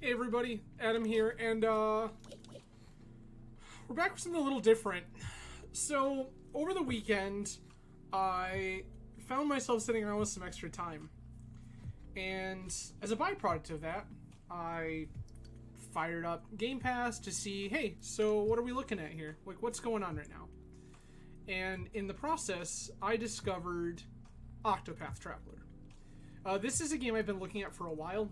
Hey everybody, Adam here, and we're back with something a little different. So, over the weekend, I found myself sitting around with some extra time. And as a byproduct of that, I fired up Game Pass to see, hey, so what are we looking at here? Like, what's going on right now? And in the process, I discovered Octopath Traveler. This is a game I've been looking at for a while.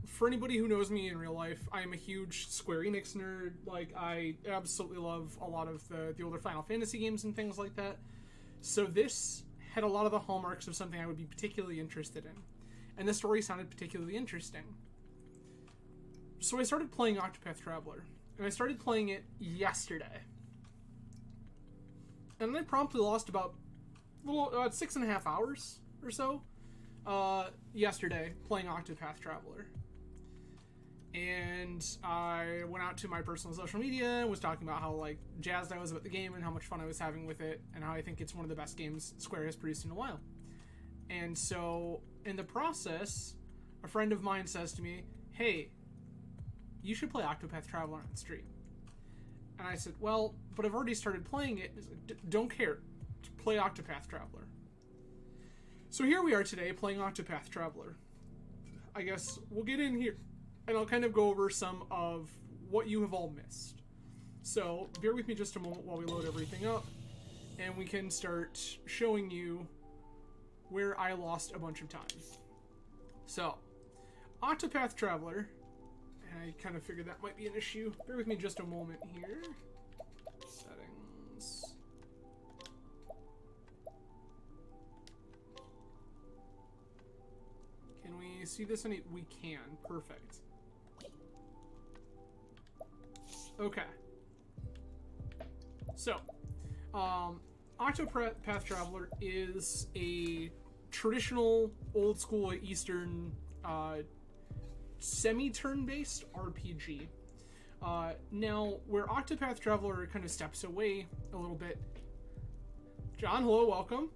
For anybody who knows me in real life, I am a huge Square Enix nerd. Like, I absolutely love a lot of the older Final Fantasy games and things like that. So this had a lot of the hallmarks of something I would be particularly interested in. And the story sounded particularly interesting. So I started playing Octopath Traveler. And I started playing it yesterday. And then I promptly lost about 6.5 hours or so yesterday playing Octopath Traveler. And I went out to my personal social media and was talking about how jazzed I was about the game and how much fun I was having with it and how I think it's one of the best games Square has produced in a while. And so in the process, a friend of mine says to me, hey, you should play Octopath Traveler on stream. And I said, well, but I've already started playing it. He's like, don't care. Play Octopath Traveler. So here we are today playing Octopath Traveler. I guess we'll get in here and I'll kind of go over some of what you have all missed. So bear with me just a moment while we load everything up and we can start showing you where I lost a bunch of time. So, Octopath Traveler, and I kind of figured that might be an issue. Bear with me just a moment here. Settings. Can we see this? We can. Perfect. Okay. So, Octopath Traveler is a traditional, old-school Eastern, semi-turn-based RPG. Now, where Octopath Traveler kind of steps away a little bit... John, hello, welcome.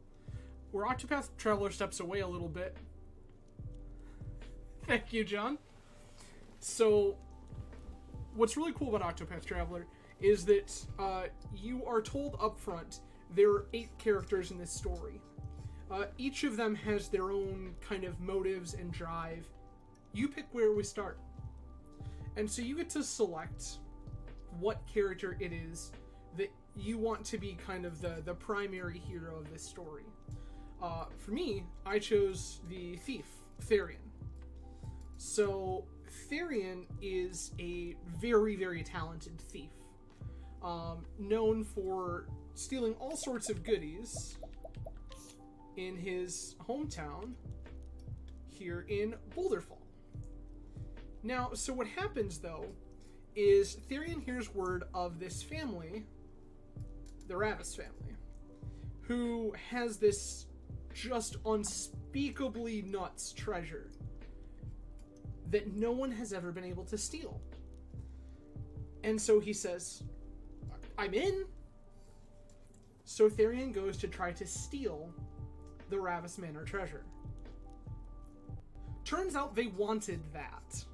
Where Octopath Traveler steps away a little bit... Thank you, John. So, what's really cool about Octopath Traveler is that you are told up front there are 8 characters in this story. Each of them has their own kind of motives and drive. You pick where we start. And so you get to select what character it is that you want to be kind of the primary hero of this story. For me, I chose the thief, Therion. So, Therion is a very, very talented thief. Known for stealing all sorts of goodies in his hometown here in Boulderfall. Now, so what happens, though, is Therion hears word of this family, the Ravis family, who has this just unspeakably nuts treasure that no one has ever been able to steal. And so he says, I'm in. So Therion goes to try to steal the Ravis Manor treasure. Turns out they wanted that.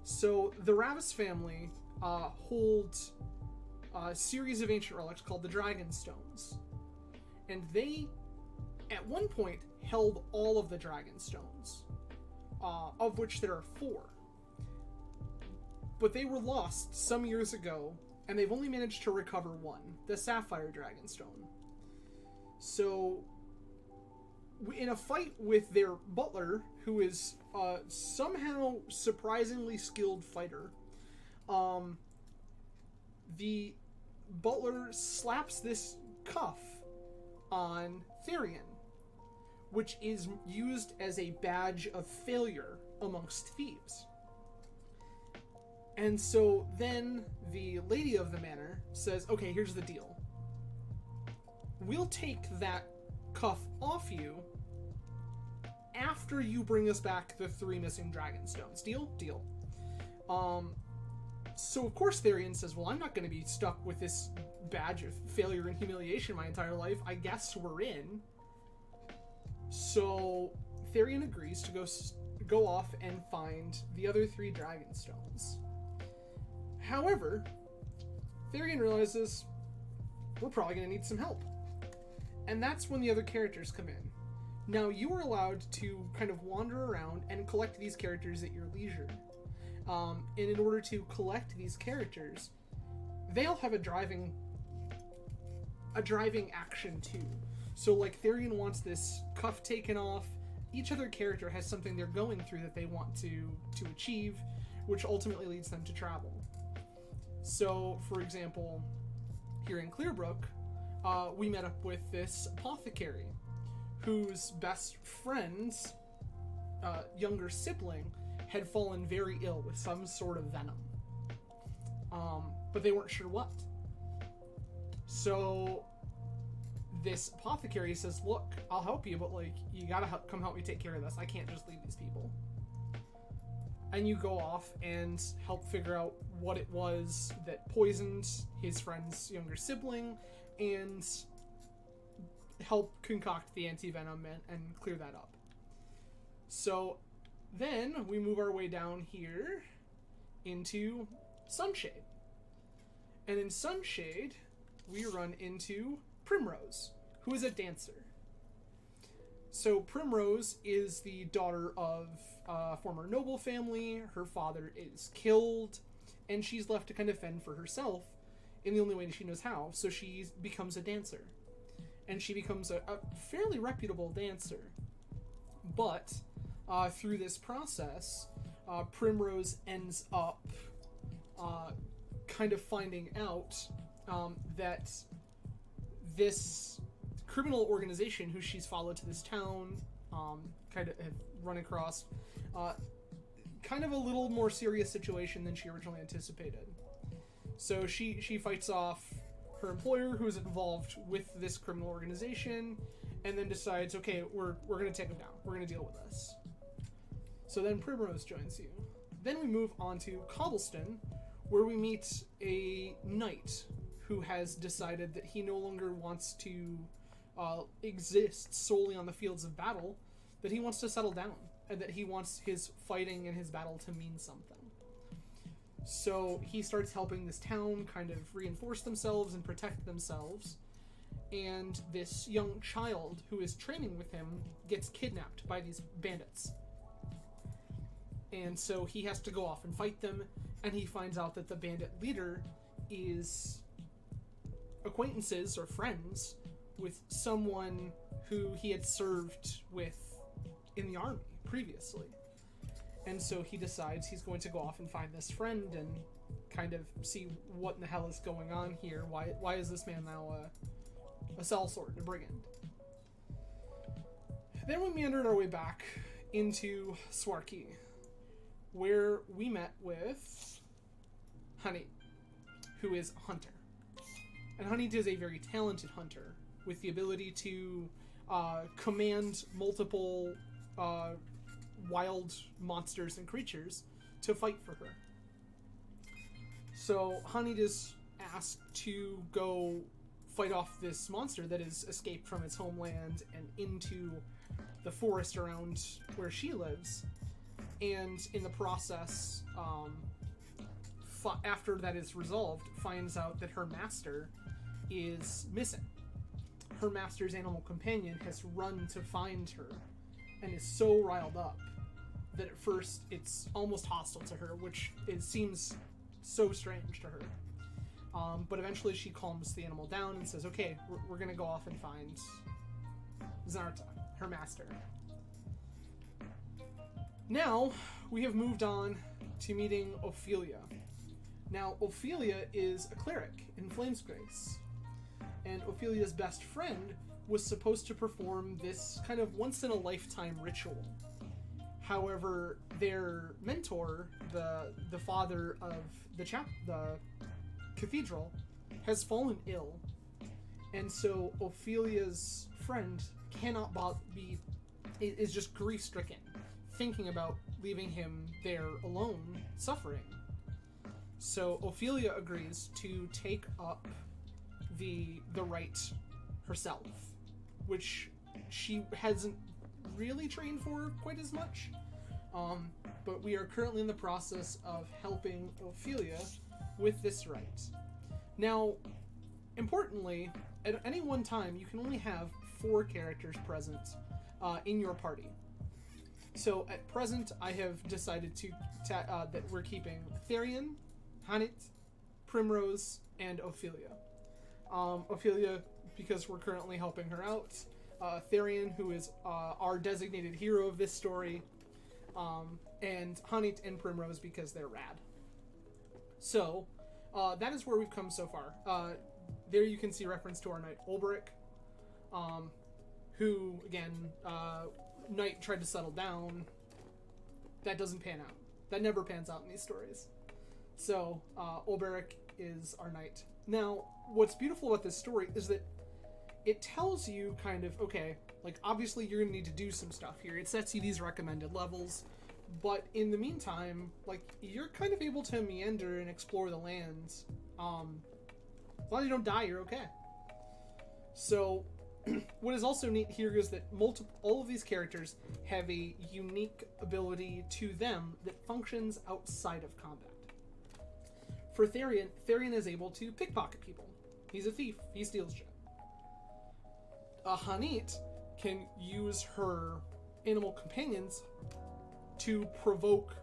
So the Ravis family holds a series of ancient relics called the Dragon Stones. And they, at one point, held all of the Dragon Stones. Of which there are 4. But they were lost some years ago, and they've only managed to recover 1, the Sapphire Dragonstone. So, in a fight with their butler, who is somehow surprisingly skilled fighter, the butler slaps this cuff on Therion, which is used as a badge of failure amongst thieves. And so then the lady of the manor says, okay, here's the deal. We'll take that cuff off you after you bring us back the 3 missing dragon stones. Deal? Deal. So of course Therion says, well, I'm not going to be stuck with this badge of failure and humiliation my entire life. I guess we're in. So Therion agrees to go off and find the other 3 dragon stones. However, Therian realizes we're probably going to need some help. And that's when the other characters come in. Now, you are allowed to kind of wander around and collect these characters at your leisure. And in order to collect these characters, they all have a driving action too. So, like, Therian wants this cuff taken off. Each other character has something they're going through that they want to achieve, which ultimately leads them to travel. So, for example, here in Clearbrook, we met up with this apothecary, whose best friend's younger sibling had fallen very ill with some sort of venom. But they weren't sure what. So this apothecary says, look, I'll help you, but like, you gotta come help me take care of this. I can't just leave these people. And you go off and help figure out what it was that poisoned his friend's younger sibling and help concoct the anti-venom and clear that up. So then we move our way down here into Sunshade. And in Sunshade, we run into Primrose, who is a dancer. So Primrose is the daughter of a former noble family. Her father is killed, and she's left to kind of fend for herself in the only way she knows how. So she becomes a dancer. And she becomes a fairly reputable dancer. But through this process, Primrose ends up kind of finding out that this criminal organization who she's followed to this town, kind of have run across, kind of a little more serious situation than she originally anticipated. So she fights off her employer, who's involved with this criminal organization, and then decides, okay, we're going to take him down. We're going to deal with this. So then Primrose joins you. Then we move on to Cobblestone, where we meet a knight who has decided that he no longer wants to exist solely on the fields of battle, that he wants to settle down, and that he wants his fighting and his battle to mean something. So he starts helping this town kind of reinforce themselves and protect themselves, and this young child who is training with him gets kidnapped by these bandits. And so he has to go off and fight them, and he finds out that the bandit leader is acquaintances or friends with someone who he had served with in the army previously. And so he decides he's going to go off and find this friend and kind of see what in the hell is going on here. Why is this man now a sellsword, a brigand? Then we meandered our way back into Swarky, where we met with Honey, who is a hunter. And Honey is a very talented hunter with the ability to command multiple wild monsters and creatures to fight for her. So Honey is asked to go fight off this monster that has escaped from its homeland and into the forest around where she lives. And in the process, after that is resolved, finds out that her master is missing. Her master's animal companion has run to find her and is so riled up that at first it's almost hostile to her, which seems so strange to her. But eventually she calms the animal down and says, okay, we're going to go off and find Zanarta, her master. Now, we have moved on to meeting Ophelia. Now, Ophelia is a cleric in Flamesgrace, and Ophelia's best friend was supposed to perform this kind of once-in-a-lifetime ritual. However, their mentor, the father of the cathedral, has fallen ill, and so Ophelia's friend cannot is just grief-stricken, thinking about leaving him there alone, suffering. So Ophelia agrees to take up the rite herself, which she hasn't really trained for quite as much, But we are currently in the process of helping Ophelia with this rite. Now, importantly, at any one time, you can only have 4 characters present in your party. So at present, I have decided that we're keeping Therian, Hanit, Primrose, and Ophelia. Ophelia, because we're currently helping her out. Therian, who is our designated hero of this story. And Hanit and Primrose because they're rad. So, that is where we've come so far. There you can see reference to our knight Ulbrich, who, again, knight tried to settle down. That doesn't pan out. That never pans out in these stories. So, Ulbrich is our knight. Now, what's beautiful about this story is that it tells you kind of, okay, like, obviously you're going to need to do some stuff here. It sets you these recommended levels, but in the meantime, like, you're kind of able to meander and explore the lands. As long as you don't die, you're okay. So, what is also neat here is that all of these characters have a unique ability to them that functions outside of combat. For Therian is able to pickpocket people. He's a thief. He steals shit. Hanit can use her animal companions to provoke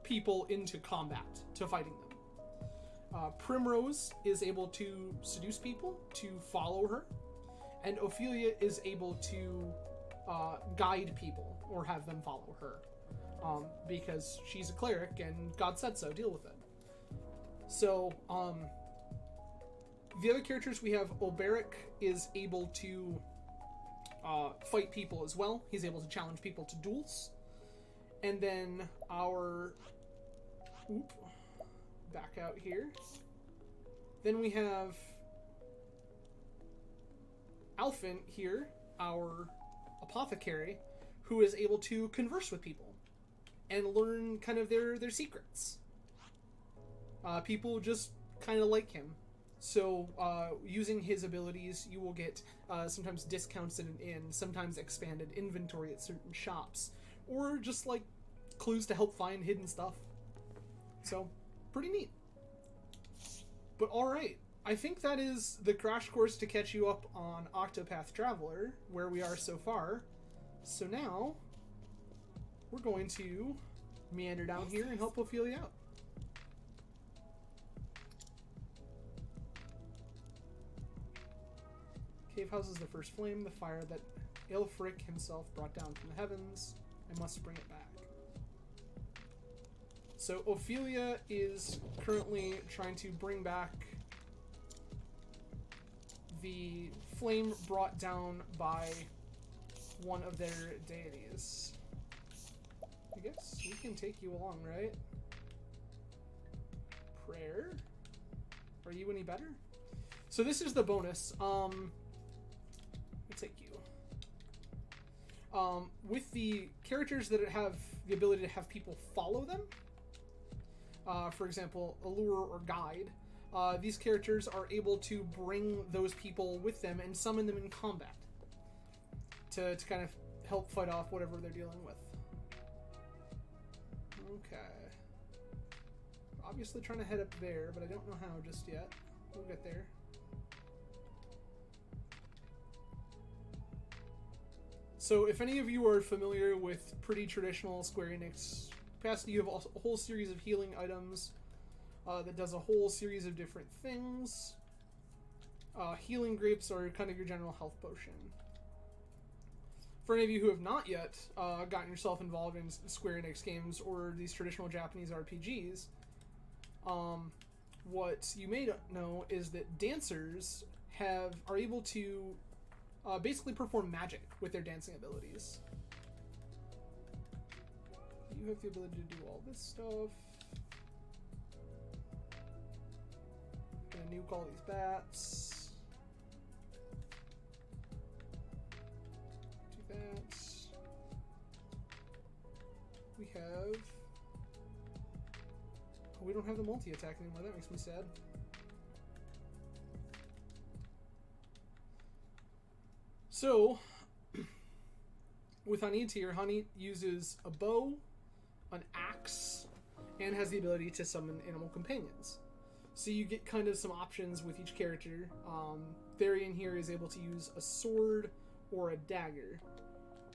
people into combat, to fighting them. Primrose is able to seduce people, to follow her, and Ophelia is able to guide people, or have them follow her, because she's a cleric and God said so, deal with it. So, the other characters we have, Ulbrich is able to fight people as well. He's able to challenge people to duels. And then our... back out here. Then we have Alphin here, our apothecary, who is able to converse with people and learn kind of their secrets. People just kind of like him. So, using his abilities, you will get sometimes discounts in an inn, sometimes expanded inventory at certain shops, or just, like, clues to help find hidden stuff. So, pretty neat. But alright, I think that is the crash course to catch you up on Octopath Traveler, where we are so far. So now, we're going to meander down here and help Ophelia out. Cave houses the first flame, the fire that Aelfric himself brought down from the heavens. I must bring it back. So Ophelia is currently trying to bring back the flame brought down by one of their deities. I guess we can take you along, right? Prayer? Are you any better? So this is the bonus. Take you. With the characters that have the ability to have people follow them, for example, Allure or Guide, these characters are able to bring those people with them and summon them in combat to kind of help fight off whatever they're dealing with. Okay. Obviously trying to head up there, but I don't know how just yet. We'll get there. So if any of you are familiar with pretty traditional Square Enix capacity, you have a whole series of healing items that does a whole series of different things. Healing grapes are kind of your general health potion. For any of you who have not yet gotten yourself involved in Square Enix games or these traditional Japanese RPGs, what you may know is that dancers are able to basically perform magic with their dancing abilities. You have the ability to do all this stuff. Gonna nuke all these bats. Do that. We have... Oh, we don't have the multi-attack anymore. That makes me sad. So, With Hanit here, Hanit uses a bow, an axe, and has the ability to summon animal companions. So you get kind of some options with each character. Therian here is able to use a sword or a dagger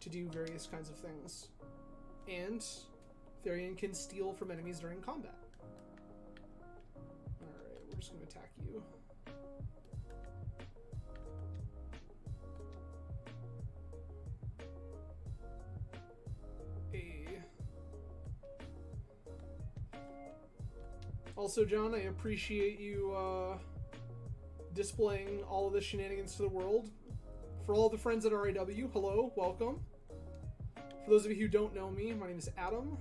to do various kinds of things. And Therian can steal from enemies during combat. Alright, we're just going to attack you. Also, John, I appreciate you displaying all of the shenanigans to the world. For all the friends at RAW, hello, welcome. For those of you who don't know me, my name is Adam.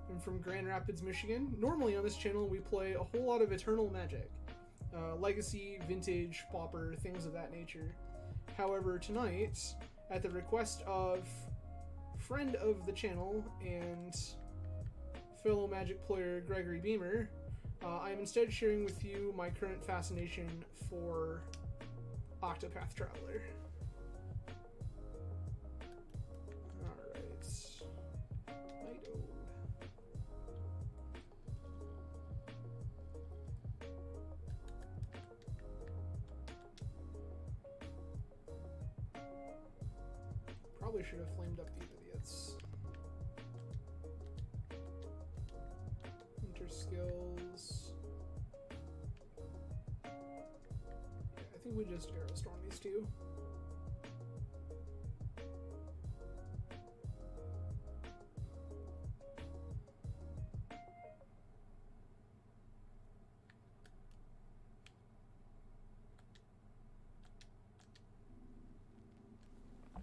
I'm from Grand Rapids, Michigan. Normally on this channel, we play a whole lot of Eternal Magic. Legacy, Vintage, Pauper, things of that nature. However, tonight, at the request of friend of the channel and fellow Magic player Gregory Beamer, I am instead sharing with you my current fascination for Octopath Traveler. Alright. Night Ode. Probably should have flamed up these idiots. Skills. Yeah, I think we just arrow storm these two.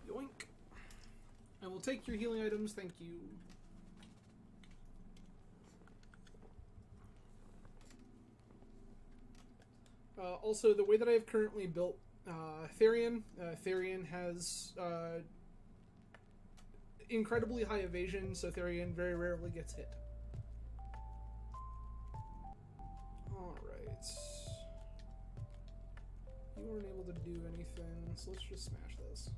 Yoink. I will take your healing items, thank you. Also, the way that I have currently built Therian has incredibly high evasion, so Therian very rarely gets hit. Alright. You weren't able to do anything, so let's just smash this.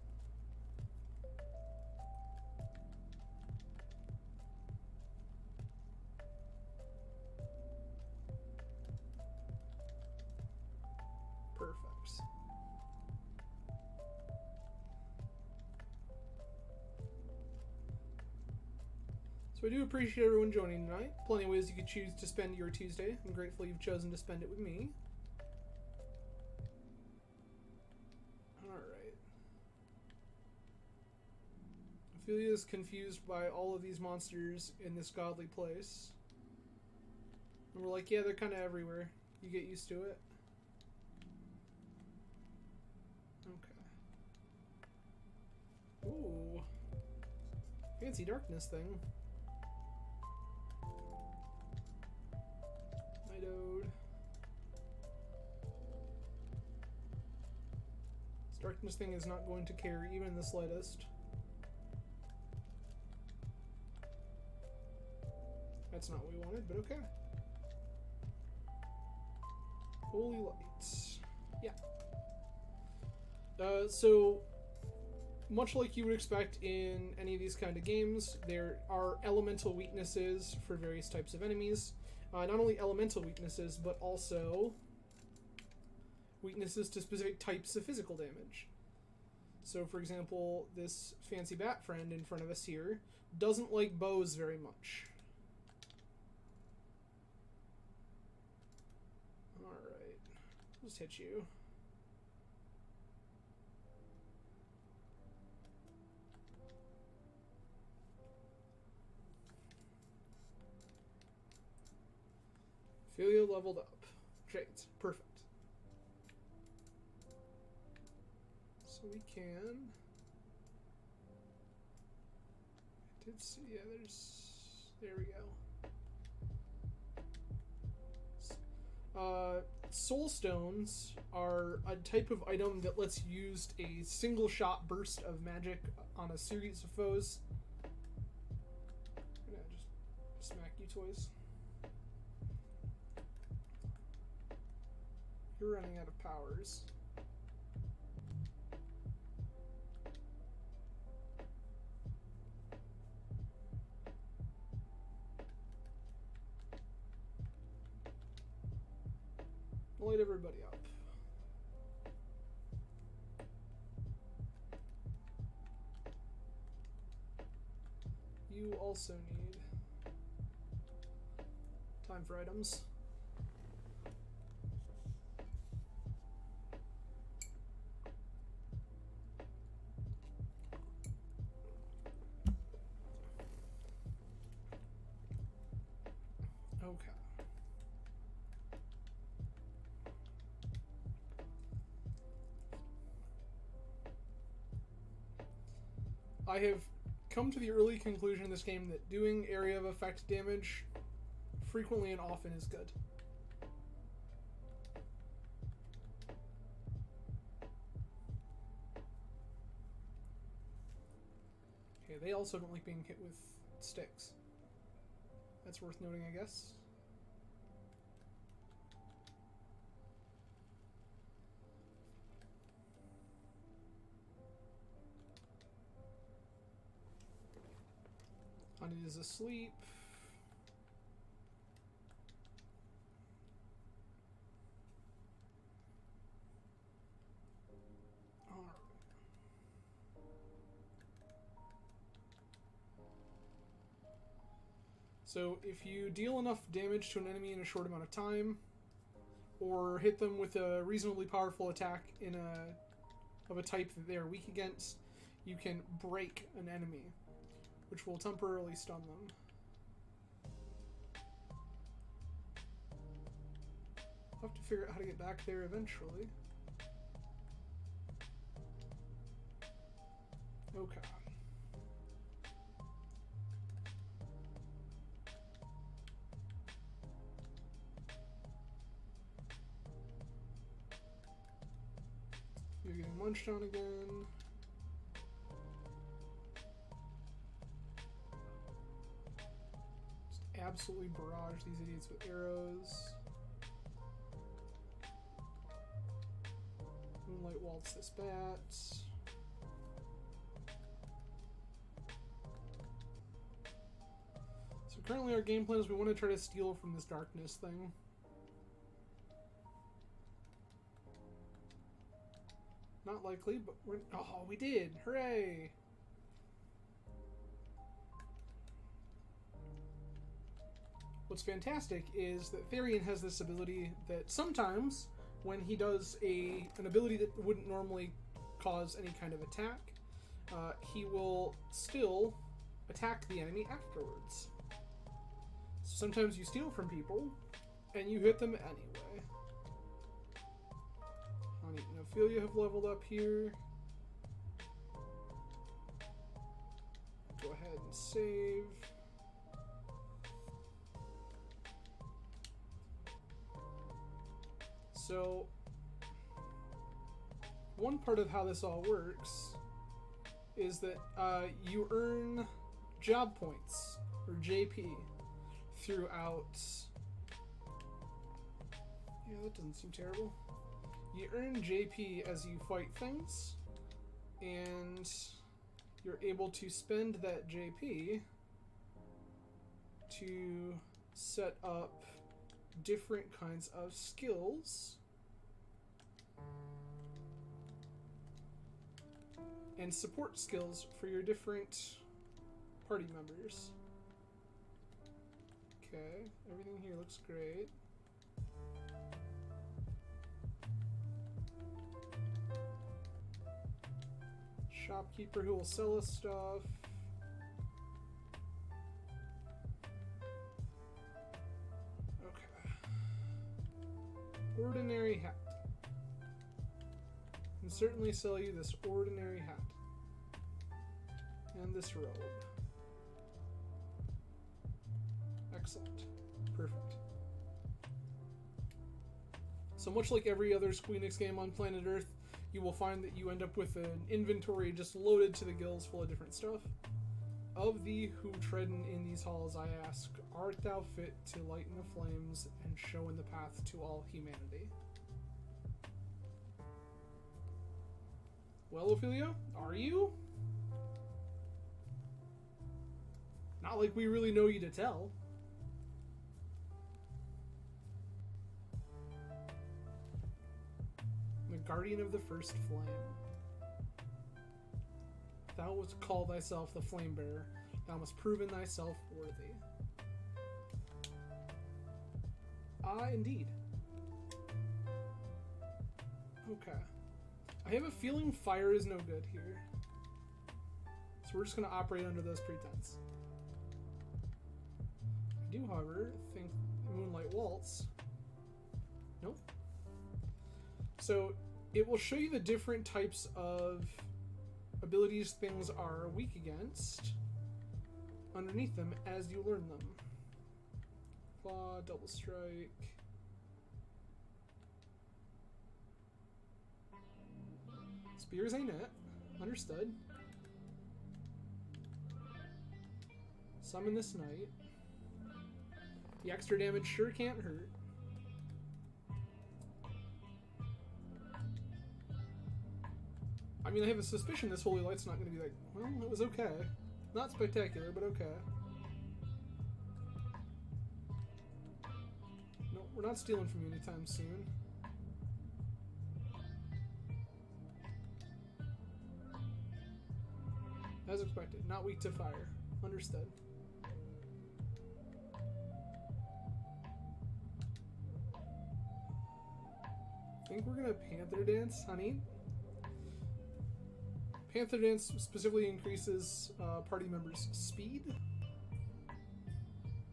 So I do appreciate everyone joining tonight. Plenty of ways you could choose to spend your Tuesday. I'm grateful you've chosen to spend it with me. Alright. Ophelia is confused by all of these monsters in this godly place. And we're like, yeah, they're kind of everywhere. You get used to it. Okay. Ooh. Fancy darkness thing. Night Ode. This darkness thing is not going to care even the slightest. That's not what we wanted, but okay. Holy lights. Yeah. So, much like you would expect in any of these kind of games, there are elemental weaknesses for various types of enemies. Not only elemental weaknesses, but also weaknesses to specific types of physical damage. So, for example, this fancy bat friend in front of us here doesn't like bows very much. Alright. Just hit you. Ophelia leveled up. Great. Perfect. So we can... I did see... Yeah, there's... There we go. Soul Stones are a type of item that lets you use a single shot burst of magic on a series of foes. I'm gonna just smack you toys. You're running out of powers. light everybody up. You also need time for items. Okay. I have come to the early conclusion in this game that doing area of effect damage frequently and often is good. Okay, they also don't like being hit with sticks. That's worth noting, I guess. Honey is asleep. Alright. So if you deal enough damage to an enemy in a short amount of time, or hit them with a reasonably powerful attack of a type that they are weak against, you can break an enemy, which will temporarily stun them. I'll have to figure out how to get back there eventually. Okay. You're getting munched on again. Just absolutely barrage these idiots with arrows. Moonlight waltz this bat. So currently our game plan is we want to try to steal from this darkness thing. Not likely, but we're... Oh, we did! Hooray! What's fantastic is that Therian has this ability that sometimes, when he does an ability that wouldn't normally cause any kind of attack, he will still attack the enemy afterwards. Sometimes you steal from people, and you hit them anyway. Honey and Ophelia have leveled up here. Go ahead and save. So, one part of how this all works is that you earn job points, or JP, throughout... Yeah, that doesn't seem terrible. You earn JP as you fight things, and you're able to spend that JP to set up different kinds of skills and support skills for your different party members. Okay, everything here looks great. Shopkeeper who will sell us stuff. Okay. Ordinary hat. Can certainly sell you this ordinary hat. And this robe. Excellent. Perfect. So much like every other Squeenix game on planet Earth, you will find that you end up with an inventory just loaded to the gills full of different stuff. Of thee who treaden in these halls, I ask, art thou fit to lighten the flames and show in the path to all humanity? Well, Ophelia, are you? Not like we really know you to tell. guardian of the first flame. Thou wouldst call thyself the flame bearer. Thou must prove in thyself worthy. Ah, indeed. Okay. I have a feeling fire is no good here. So we're just going to operate under those pretense. I do, however, think Moonlight Waltz. Nope. So it will show you the different types of abilities things are weak against underneath them as you learn them. Claw, double strike. Spears ain't it. Understood. Summon this knight. The extra damage sure can't hurt. I mean, I have a suspicion this Holy Light's not going to be like, well, it was okay. Not spectacular, but okay. No, we're not stealing from you anytime soon. As expected, not weak to fire. Understood. I think we're gonna Panther Dance, honey. Panther Dance specifically increases party members' speed.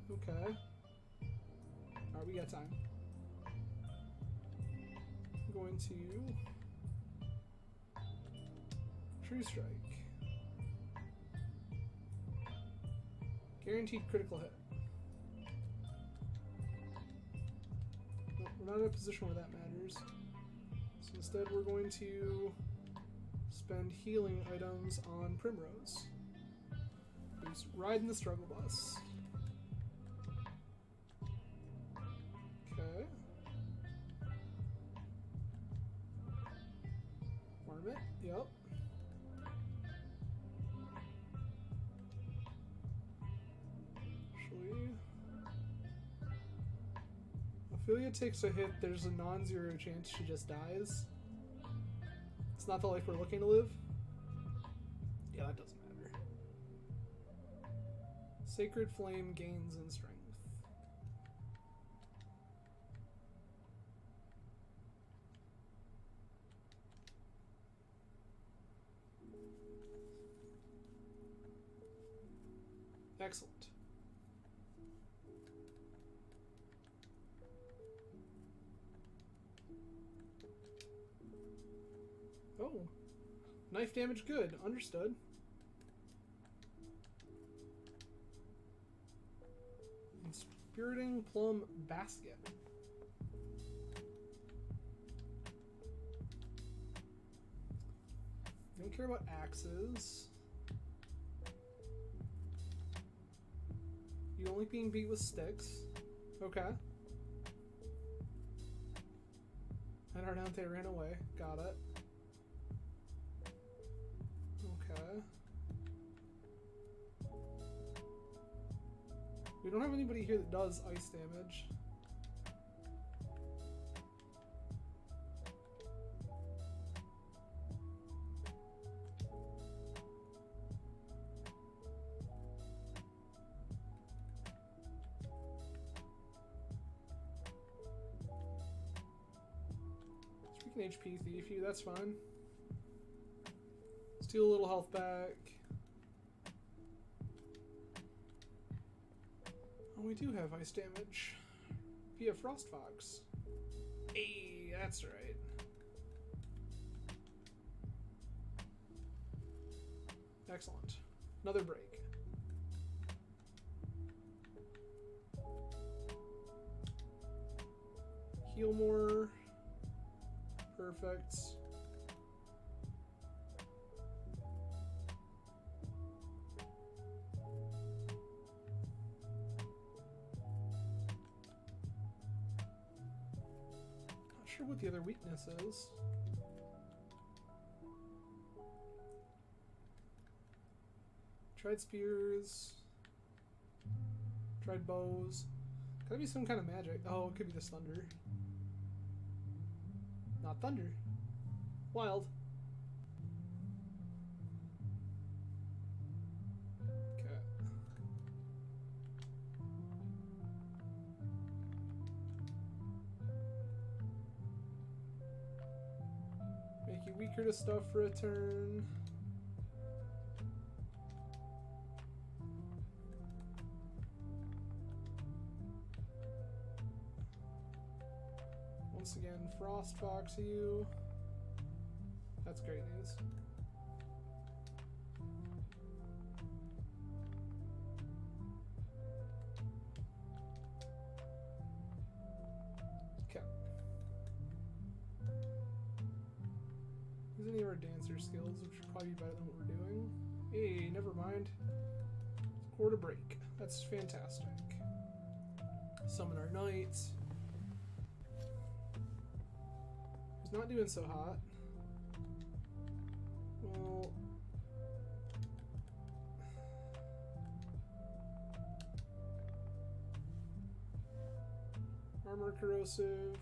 Okay. Alright, we got time. I'm going to True Strike. Guaranteed critical hit. No, we're not in a position where that matters. So instead we're going to spend healing items on Primrose, who's riding the struggle bus. Okay. Marmot, yep. Actually, Ophelia takes a hit, there's a non-zero chance she just dies. It's not the life we're looking to live. Yeah, that doesn't matter. Sacred Flame gains in strength. Excellent. Oh. Knife damage good. Understood. Inspiriting Plum Basket. Don't care about axes. You only being beat with sticks. Okay. And Ardente ran away. Got it. Okay. We don't have anybody here that does ice damage. We can HP thief you, that's fine. Steal a little health back. Oh, we do have ice damage via Frost Fox. Hey, that's right. Excellent. Another break. Heal more. Perfect. Not sure what the other weakness is. Tried spears. Tried bows. Gotta be some kind of magic. Oh, it could be this thunder. Not thunder. Wild. Okay. Make you weaker to stuff for a turn. Once again, Frostfox you. That's great news. Okay. Use any of our dancer skills, which would probably be better than what we're doing. Hey, never mind. Score to break. That's fantastic. Summon our knights. He's not doing so hot. Well, armor corrosive.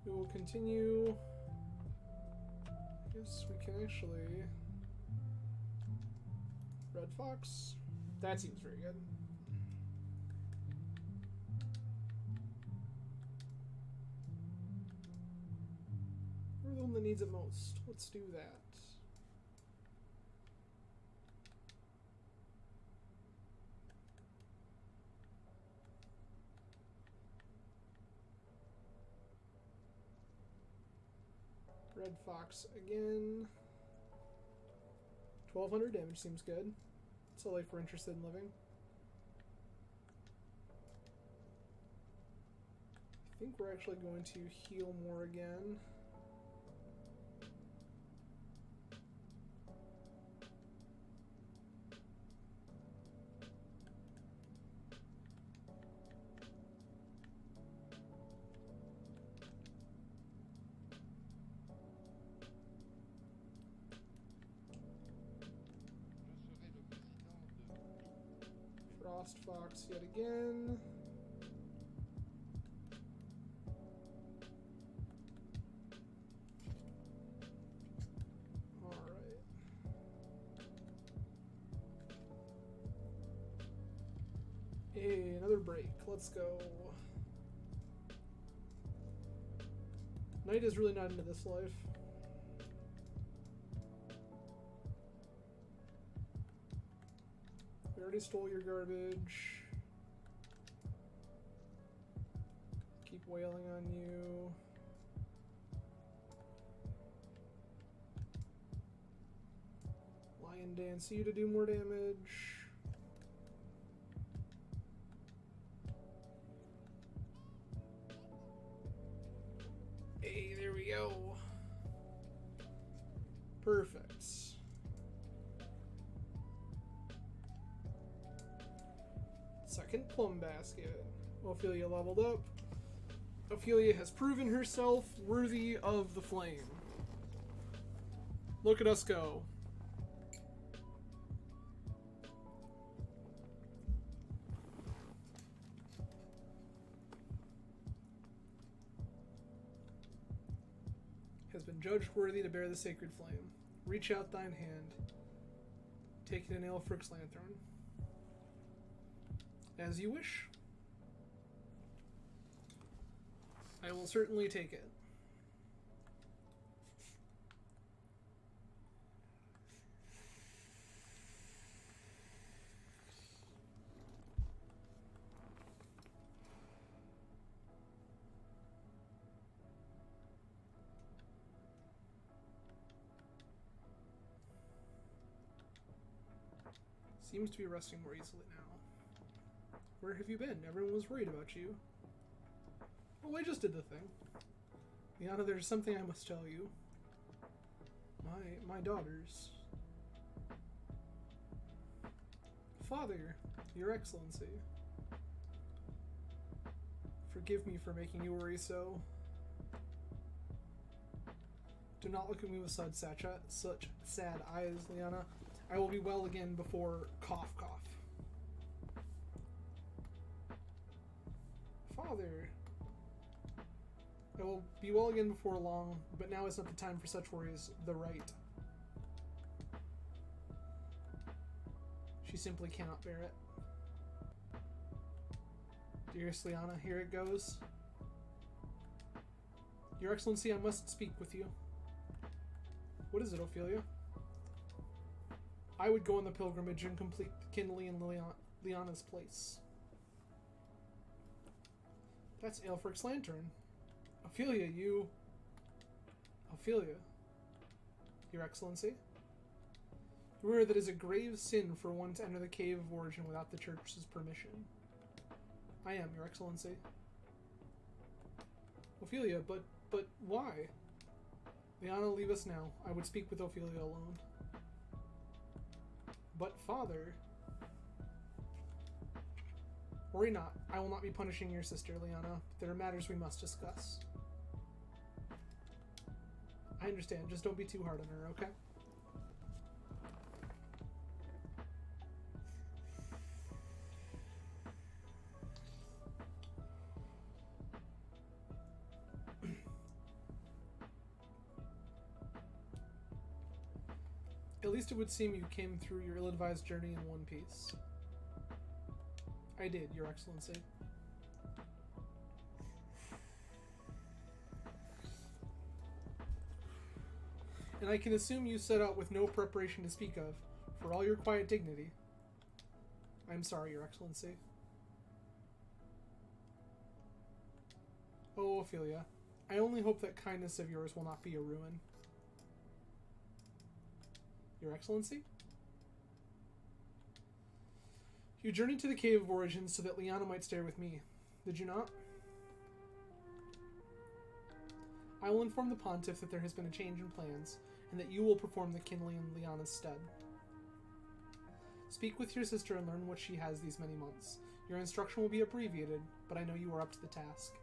We will continue. I guess we can actually. Red Fox. That seems very good. We're the one that needs it most. Let's do that. Red Fox again. 1200 damage seems good. It's a life we're interested in living. I think we're actually going to heal more again. Frostfox yet again. Alright. Hey, another break. Let's go. Knight is really not into this life. We already stole your garbage. Keep wailing on you. Lion dance you to do more damage. Hey, there we go. Perfect. Second plum basket. Ophelia leveled up. Ophelia has proven herself worthy of the flame. Look at us go. Has been judged worthy to bear the sacred flame. Reach out thine hand. Take it in Aelfric's lanthorn. As you wish. I will certainly take it. Seems to be resting more easily now. Where have you been? Everyone was worried about you. Oh, I just did the thing. Liana, there's something I must tell you. My daughters. Father, Your Excellency. Forgive me for making you worry so. Do not look at me with such sad eyes, Liana. I will be well again before cough cough. I will be well again before long, but now is not the time for such worries. The right. She simply cannot bear it. Dearest Liana, here it goes. Your Excellency, I must speak with you. What is it, Ophelia? I would go on the pilgrimage and complete Kinley and Liana's place. That's Aelfric's lantern. Ophelia, you... Ophelia. Your Excellency? Remember that it is a grave sin for one to enter the Cave of Origin without the Church's permission. I am, Your Excellency. Ophelia, but why? Liana, leave us now. I would speak with Ophelia alone. But, Father... Worry not. I will not be punishing your sister, Liana. There are matters we must discuss. I understand. Just don't be too hard on her, okay? At least it would seem you came through your ill-advised journey in one piece. I did, Your Excellency. And I can assume you set out with no preparation to speak of, for all your quiet dignity. I'm sorry, Your Excellency. Oh, Ophelia, I only hope that kindness of yours will not be a ruin. Your Excellency? You journeyed to the Cave of Origin so that Liana might stay with me, did you not? I will inform the Pontiff that there has been a change in plans, and that you will perform the Kinley in Liana's stead. Speak with your sister and learn what she has these many months. Your instruction will be abbreviated, but I know you are up to the task.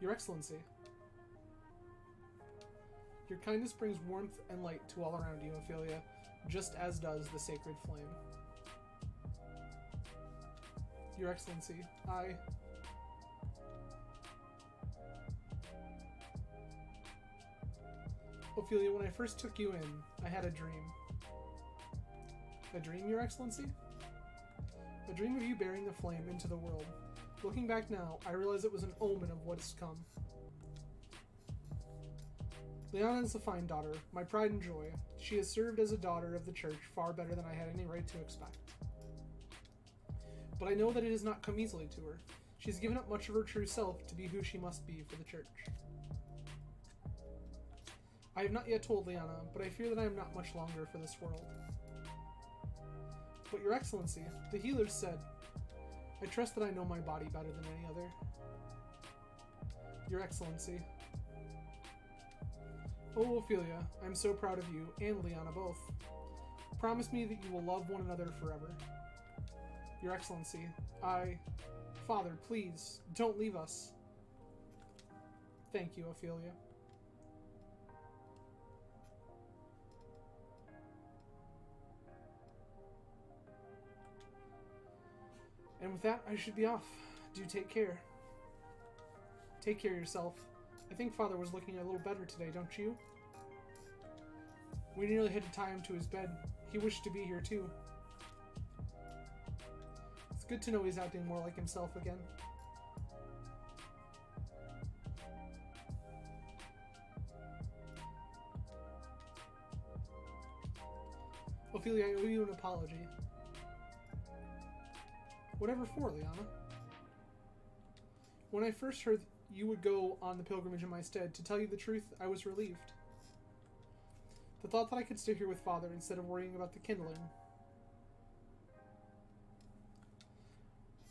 Your Excellency. Your kindness brings warmth and light to all around you, Ophelia, just as does the sacred flame. Your Excellency, Ophelia, when I first took you in, I had a dream. A dream, Your Excellency? A dream of you bearing the flame into the world. Looking back now, I realize it was an omen of what has come. Liana is a fine daughter, my pride and joy. She has served as a daughter of the Church far better than I had any right to expect. But I know that it has not come easily to her. She has given up much of her true self to be who she must be for the Church. I have not yet told Liana, but I fear that I am not much longer for this world. But Your Excellency, the healers said, I trust that I know my body better than any other. Your Excellency. Oh, Ophelia, I'm so proud of you, and Liana both. Promise me that you will love one another forever. Your Excellency, Father, please, don't leave us. Thank you, Ophelia. And with that, I should be off. Do take care. Take care of yourself. I think Father was looking a little better today, don't you? We nearly had to tie him to his bed. He wished to be here, too. It's good to know he's acting more like himself again. Ophelia, I owe you an apology. Whatever for, Liana? When I first heard you would go on the pilgrimage in my stead, to tell you the truth, I was relieved. The thought that I could stay here with Father instead of worrying about the kindling.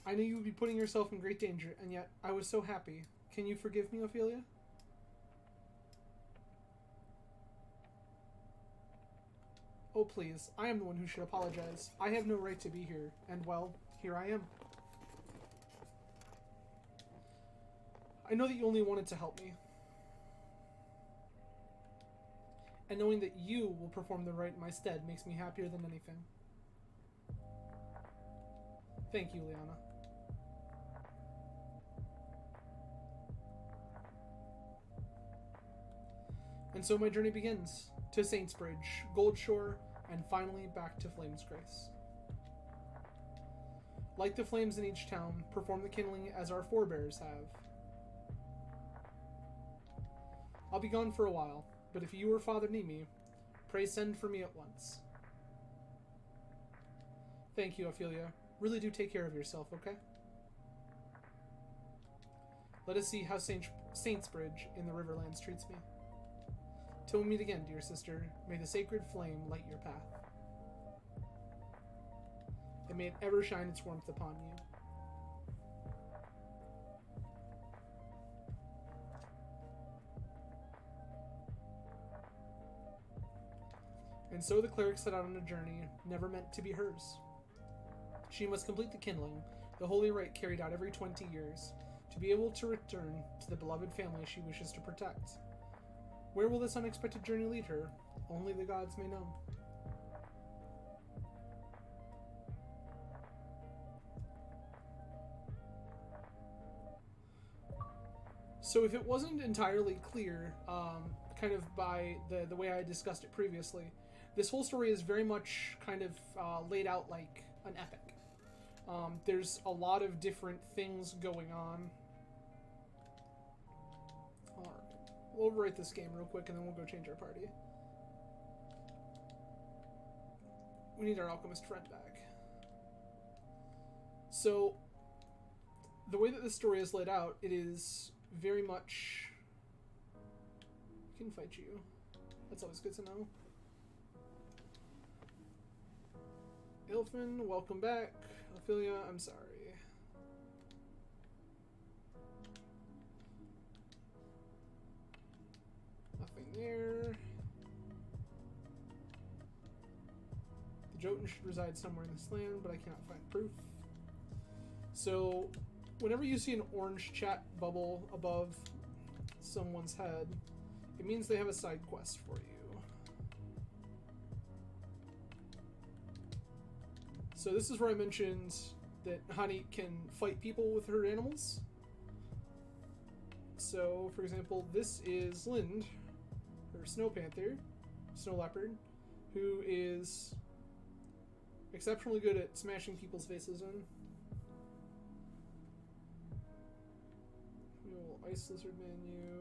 I knew you would be putting yourself in great danger, and yet I was so happy. Can you forgive me, Ophelia? Oh, please. I am the one who should apologize. I have no right to be here, and, well, here I am. I know that you only wanted to help me. And knowing that you will perform the rite in my stead makes me happier than anything. Thank you, Liana. And so my journey begins to Saintsbridge, Goldshore, and finally back to Flame's Grace. Light the flames in each town, perform the kindling as our forebears have. I'll be gone for a while, but if you or Father need me, pray send for me at once. Thank you, Ophelia. Really do take care of yourself, okay? Let us see how Saintsbridge in the Riverlands treats me. Till we meet again, dear sister, may the sacred flame light your path. And may it ever shine its warmth upon you. And so the cleric set out on a journey never meant to be hers. She must complete the kindling, the holy rite carried out every 20 years, to be able to return to the beloved family she wishes to protect. Where will this unexpected journey lead her? Only the gods may know. So if it wasn't entirely clear, kind of by the way I discussed it previously, this whole story is very much kind of laid out like an epic. There's a lot of different things going on. Alright, we'll overwrite this game real quick and then we'll go change our party. We need our alchemist friend back. So, the way that this story is laid out, it is very much... I can fight you. That's always good to know. Ilfin, welcome back. Ophelia, I'm sorry. Nothing there. The Jotun should reside somewhere in this land, but I cannot find proof. So, whenever you see an orange chat bubble above someone's head, it means they have a side quest for you. So this is where I mentioned that Hani can fight people with her animals. So, for example, this is Lind, her snow panther, snow leopard, who is exceptionally good at smashing people's faces in. Ice lizard menu.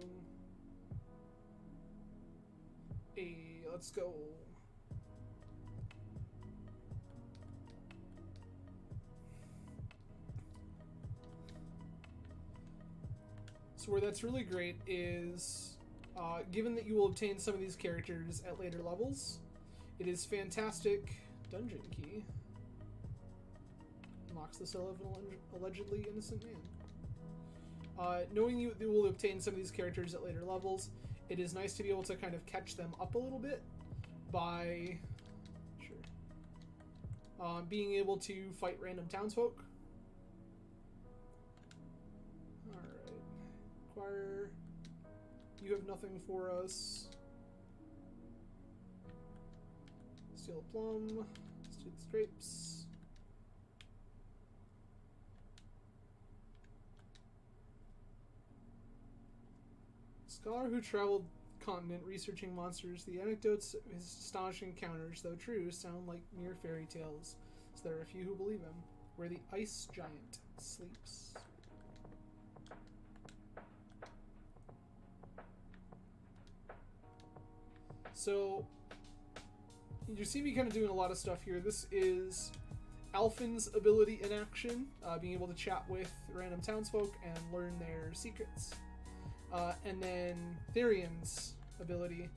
Hey, let's go. So where that's really great is, given that you will obtain some of these characters at later levels, it is fantastic. Dungeon key. Unlocks the cell of an allegedly innocent man. Knowing you will obtain some of these characters at later levels, it is nice to be able to kind of catch them up a little bit by being able to fight random townsfolk. Alright. Acquire. You have nothing for us. Steal a plum. Steal the grapes. Scholar who traveled continent researching monsters, the anecdotes of his astonishing encounters, though true, sound like mere fairy tales, so there are a few who believe him. Where the ice giant sleeps. So, you see me kind of doing a lot of stuff here. This is Alfin's ability in action, being able to chat with random townsfolk and learn their secrets. And then Therian's ability,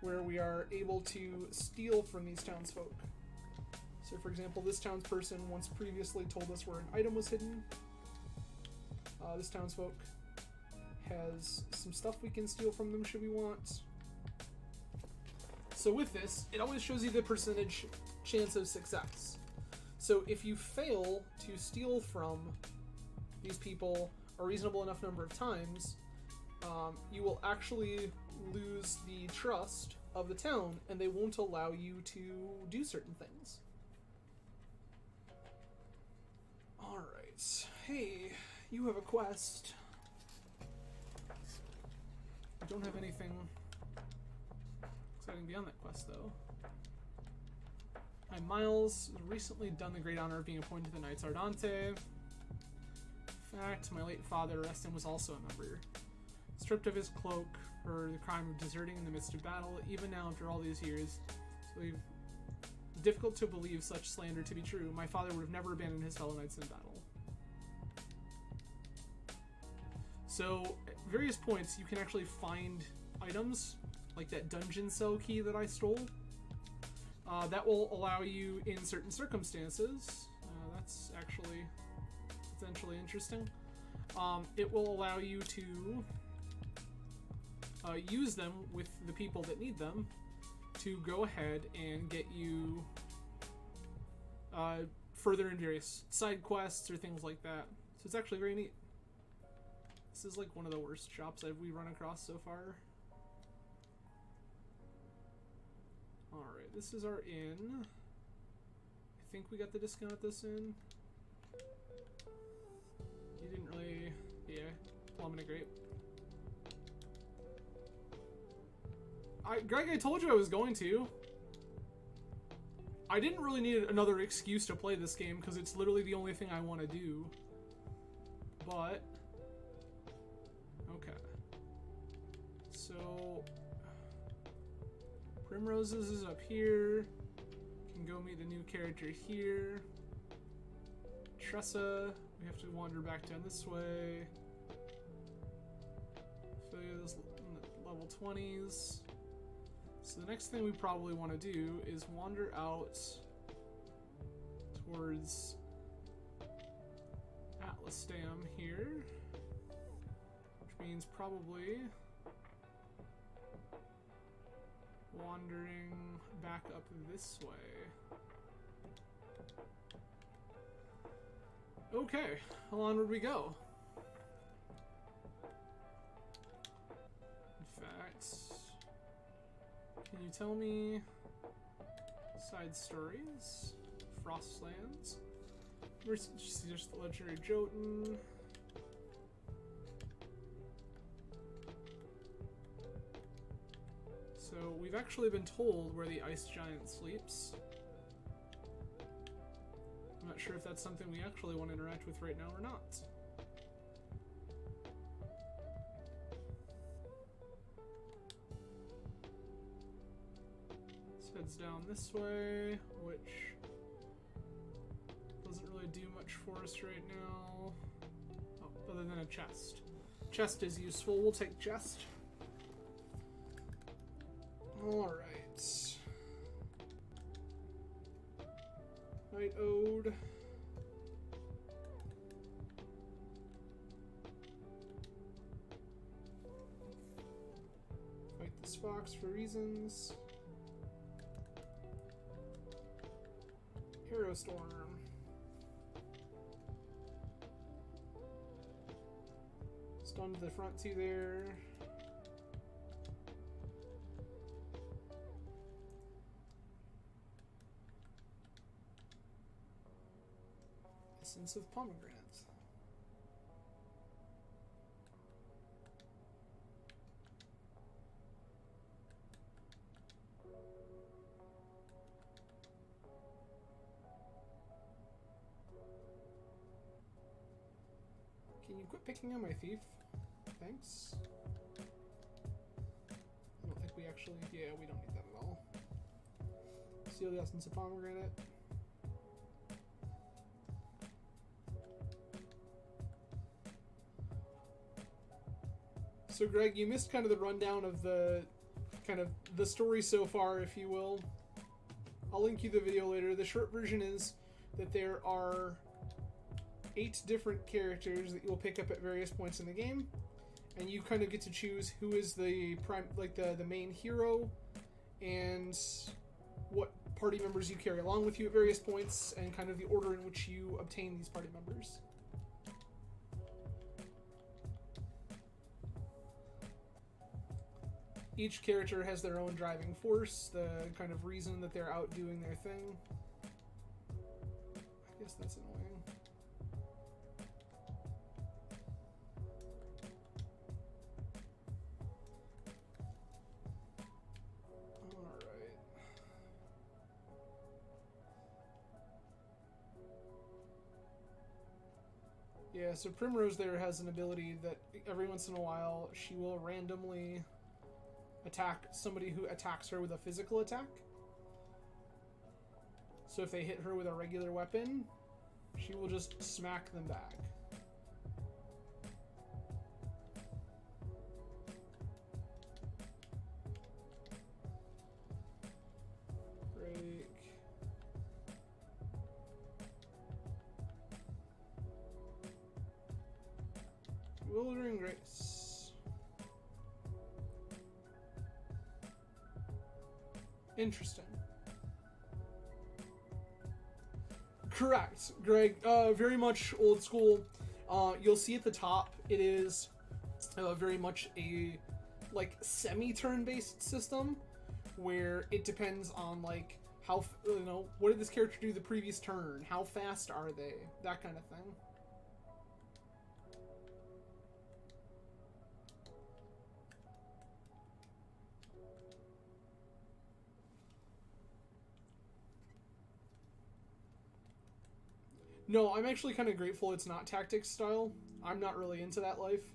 where we are able to steal from these townsfolk. So, for example, this townsperson once previously told us where an item was hidden. This townsfolk has some stuff we can steal from them should we want. So with this, it always shows you the percentage chance of success. So if you fail to steal from these people a reasonable enough number of times, you will actually lose the trust of the town, and they won't allow you to do certain things. Alright. Hey, you have a quest. I don't have anything Exciting beyond that quest, though. I'm Miles, recently done the great honor of being appointed to the Knights Ardente. In fact, my late father, Reston, was also a member. Stripped of his cloak for the crime of deserting in the midst of battle, even now after all these years, it's difficult to believe such slander to be true. My father would have never abandoned his fellow knights in battle. So, at various points, you can actually find items, like that dungeon cell key that I stole. That will allow you, in certain circumstances, that's actually potentially interesting, it will allow you to use them with the people that need them to go ahead and get you further in various side quests or things like that. So it's actually very neat. This is like one of the worst shops we run across so far. Alright, this is our inn. I think we got the discount at this inn. You didn't really... yeah, plum and a grape. Greg, I told you I was going to. I didn't really need another excuse to play this game because it's literally the only thing I want to do. But... okay. So... Primroses is up here. Can go meet the new character here. Tressa, we have to wander back down this way. Philia's level 20s. So the next thing we probably want to do is wander out towards Atlasdam here, which means probably wandering back up this way. Okay, how onward we go? In fact, can you tell me side stories? Frostlands. Where's just the legendary Jotun? So we've actually been told where the ice giant sleeps. I'm not sure if that's something we actually want to interact with right now or not. This heads down this way, which doesn't really do much for us right now. Oh, other than a chest. Chest is useful. We'll take chest. Alright. Night Ode. Fight this fox for reasons. Hero Storm. Stun to the front two there. Essence of pomegranate. Can you quit picking on my thief? Thanks. I don't think we actually... yeah, we don't need that at all. Steal the essence of pomegranate. So Greg, you missed kind of the rundown of the story so far, if you will. I'll link you the video later. The short version is that there are 8 different characters that you'll pick up at various points in the game, and you kind of get to choose who is the the main hero and what party members you carry along with you at various points, and kind of the order in which you obtain these party members. Each character has their own driving force, the kind of reason that they're out doing their thing. I guess that's annoying. so Primrose there has an ability that every once in a while she will randomly attack somebody who attacks her with a physical attack. So if they hit her with a regular weapon, she will just smack them back. Break. Bewildering Grace. Interesting. Correct, Greg. Very much old school. You'll see at the top, it is very much a like semi-turn-based system, where it depends on like how what did this character do the previous turn? How fast are they? That kind of thing. No, I'm actually kind of grateful it's not tactics style. I'm not really into that life.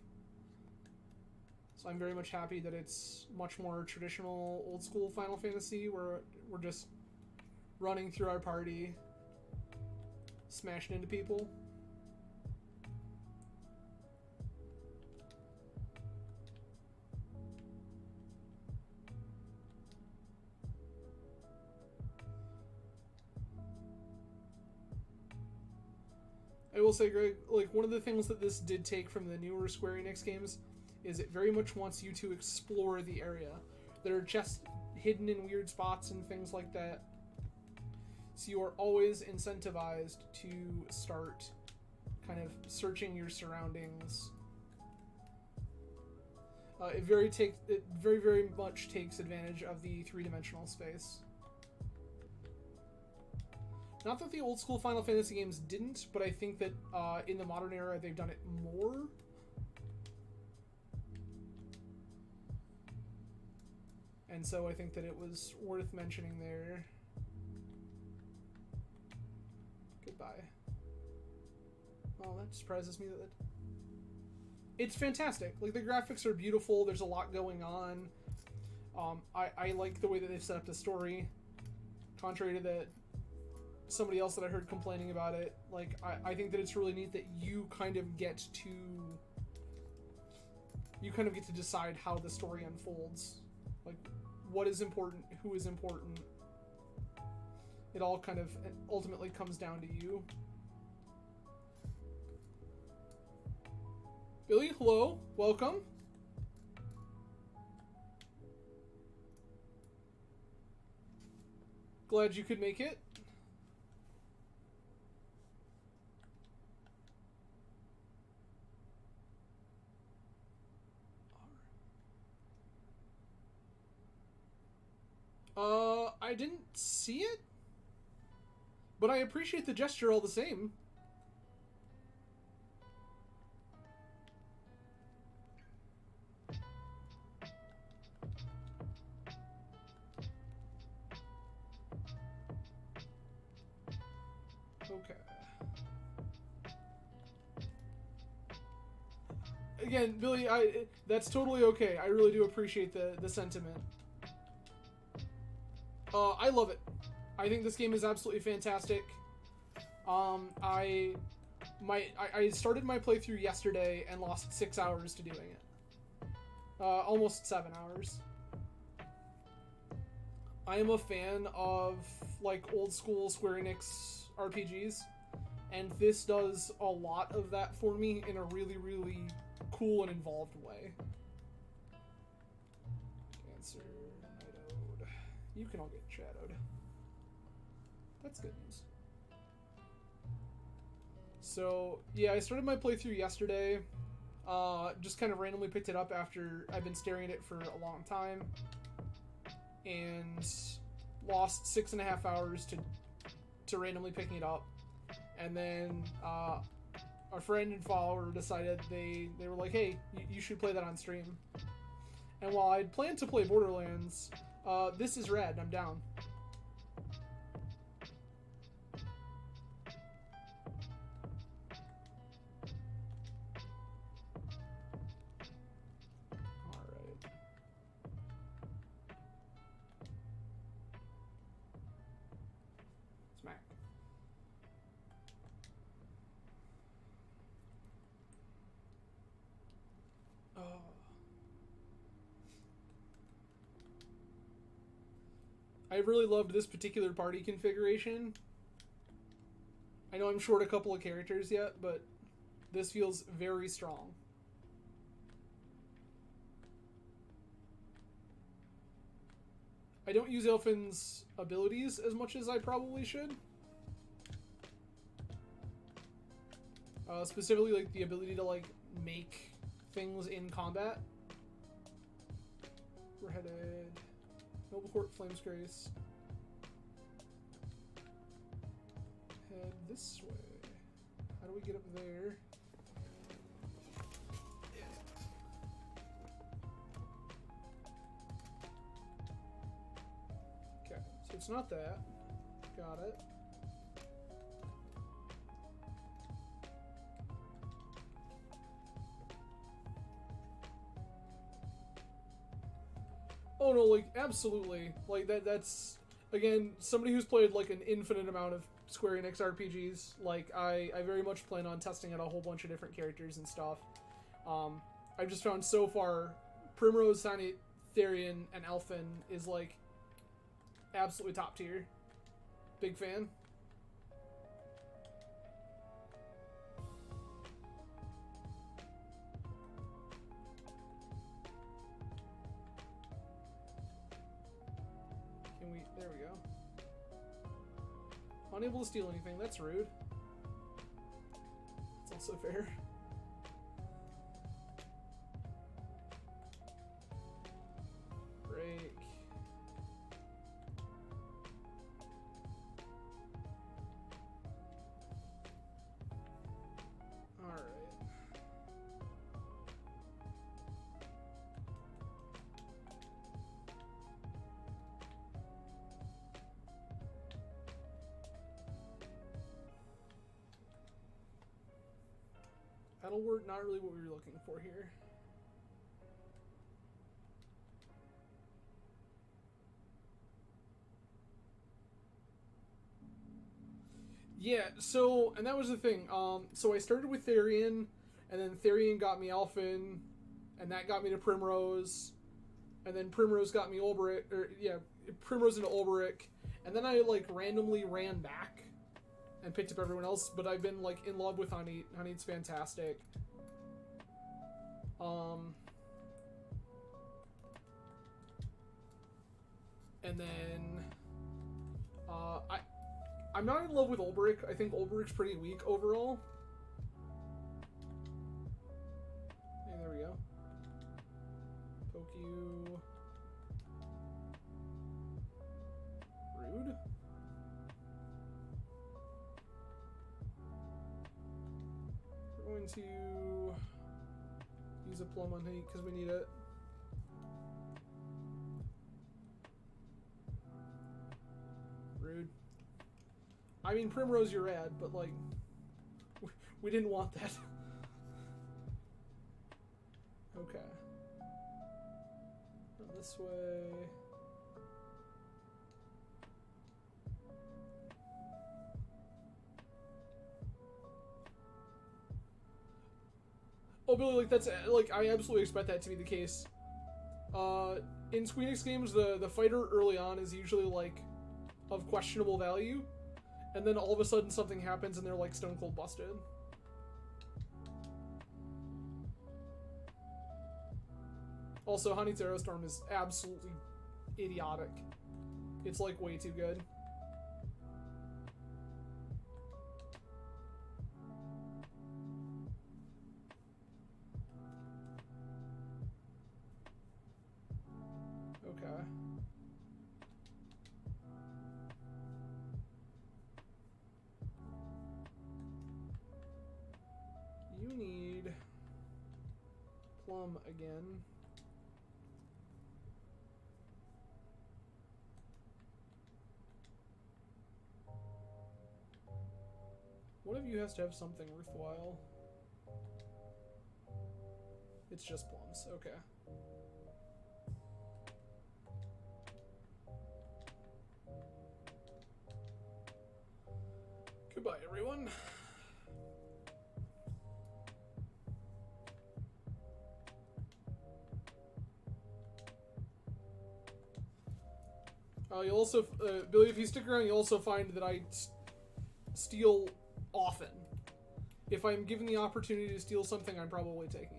So I'm very much happy that it's much more traditional, old school Final Fantasy, where we're just running through our party, smashing into people. I will say, Greg, like one of the things that this did take from the newer Square Enix games is it very much wants you to explore the area. There are chests hidden in weird spots and things like that. So you are always incentivized to start kind of searching your surroundings. It very much takes advantage of the three-dimensional space. Not that the old school Final Fantasy games didn't, but I think that in the modern era they've done it more. And so I think that it was worth mentioning there. Goodbye. Oh, that surprises me that it's fantastic. Like, the graphics are beautiful. There's a lot going on. I like the way that they've set up the story. Contrary to somebody else that I heard complaining about it. Like, I think that it's really neat that you kind of get to decide how the story unfolds. Like, what is important, who is important. It all kind of ultimately comes down to you. Billy, hello, welcome. Glad you could make it. I didn't see it, but I appreciate the gesture all the same. Okay. Again, Billy, that's totally okay. I really do appreciate the sentiment. I love it. I think this game is absolutely fantastic. I started my playthrough yesterday and lost 6 hours to doing it. Almost 7 hours. I am a fan of like old school Square Enix RPGs, and this does a lot of that for me in a really, really cool and involved way. Cancer, Night. You can all get shadowed. That's good news. So, yeah, I started my playthrough yesterday. Just kind of randomly picked it up after I've been staring at it for a long time. And lost 6.5 hours to randomly picking it up. And then our friend and follower decided they were like, hey, you should play that on stream. And while I'd planned to play Borderlands, this is rad, I'm down. I really loved this particular party configuration. I know I'm short a couple of characters yet, but this feels very strong. I don't use Elfin's abilities as much as I probably should. Specifically, like, the ability to, like, make things in combat. We're headed... Noble Court, Flames Grace. Head this way. How do we get up there? Yeah. Okay, so it's not that. Got it. Oh no, like, absolutely. Like, that's, again, somebody who's played, like, an infinite amount of Square Enix RPGs. Like, I very much plan on testing out a whole bunch of different characters and stuff. I've just found so far, Primrose, Sonnet, Therian, and Elfin is, like, absolutely top tier. Big fan. There we go. Unable to steal anything, that's rude. It's also fair. Break. Alright. That'll work, not really what we were looking for here. Yeah, so, and that was the thing. So I started with Therian, and then Therian got me Elfin, and that got me to Primrose, and then Primrose got me Ulbrich, Primrose into Ulbrich, and then I, like, randomly ran back and picked up everyone else, but I've been, like, in love with Honey. Honey's fantastic. And then, I'm not in love with Ulbrich. I think Ulbrich's pretty weak overall. Hey, there we go. Poke you. Rude. We're going to use a plum on Honey because we need it. Rude. I mean, Primrose, you're rad, but, like, we didn't want that. Okay. Run this way. Oh, Billy, like, that's, like, I absolutely expect that to be the case. In Squeenix games, the fighter early on is usually, like, of questionable value, and then all of a sudden something happens and they're, like, stone cold busted. Also, Honey's Aerostorm is absolutely idiotic. It's, like, way too good. Okay. You need plum again. One of you has to have something worthwhile. It's just plums, okay. Goodbye, everyone. You'll also, Billy, if you stick around, you'll also find that I steal often. If I'm given the opportunity to steal something, I'm probably taking it.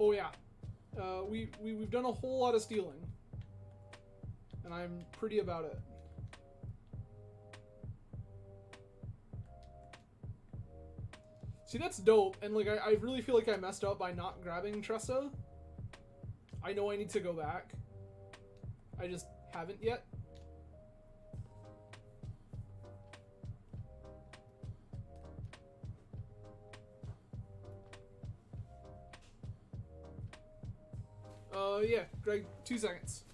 Oh yeah, we've done a whole lot of stealing, and I'm pretty about it. See, that's dope, and like I really feel like I messed up by not grabbing Tressa. I know I need to go back. I just haven't yet. Yeah, Greg, 2 seconds.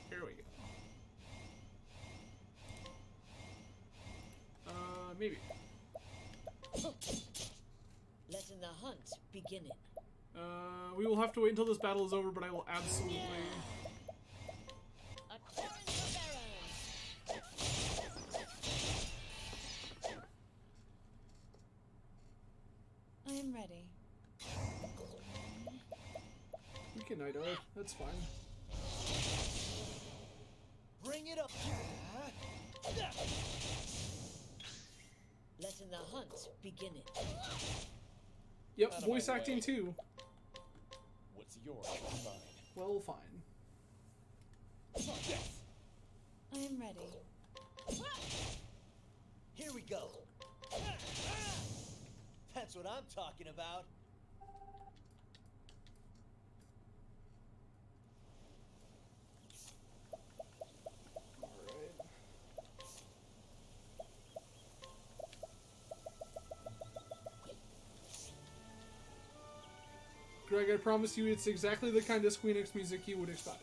Here we go. Maybe. Letting the hunt begin it. We will have to wait until this battle is over, but I will absolutely... I am ready. We can Nido, that's fine. Bring it up. Letting the hunt begin it. Yep, Out of voice my acting way. too. What's yours is mine. Well, fine. Yes. I am ready. Here we go. That's what I'm talking about. Alright. Greg, I promise you it's exactly the kind of Squeenix music you would expect.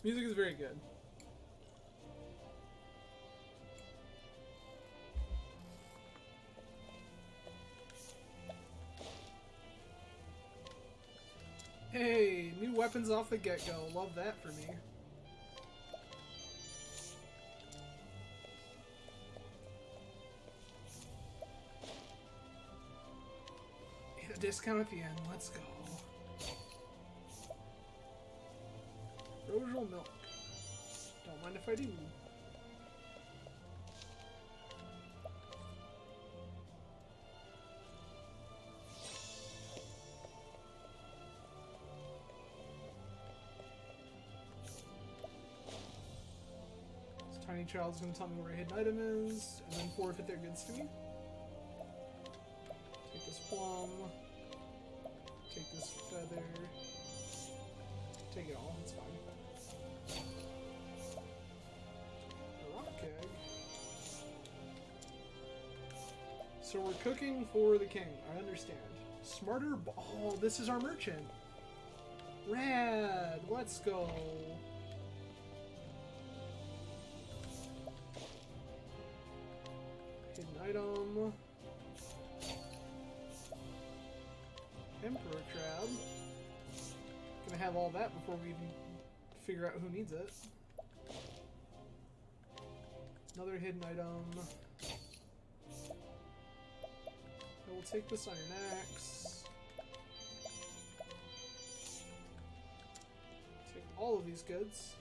Music is very good. Hey, new weapons off the get-go. Love that for me. Get a discount at the end. Let's go. Rosial milk. Don't mind if I do. This tiny child's gonna tell me where a hidden item is, and then forfeit their goods to me. Take this plum. Take this feather. Take it all, it's fine. Rock keg. So we're cooking for the king, I understand. Smarter oh, this is our merchant. Rad, let's go. Hidden item. Emperor crab. Gonna have all that before we even figure out who needs it. Another hidden item. I will take this iron axe. Take all of these goods.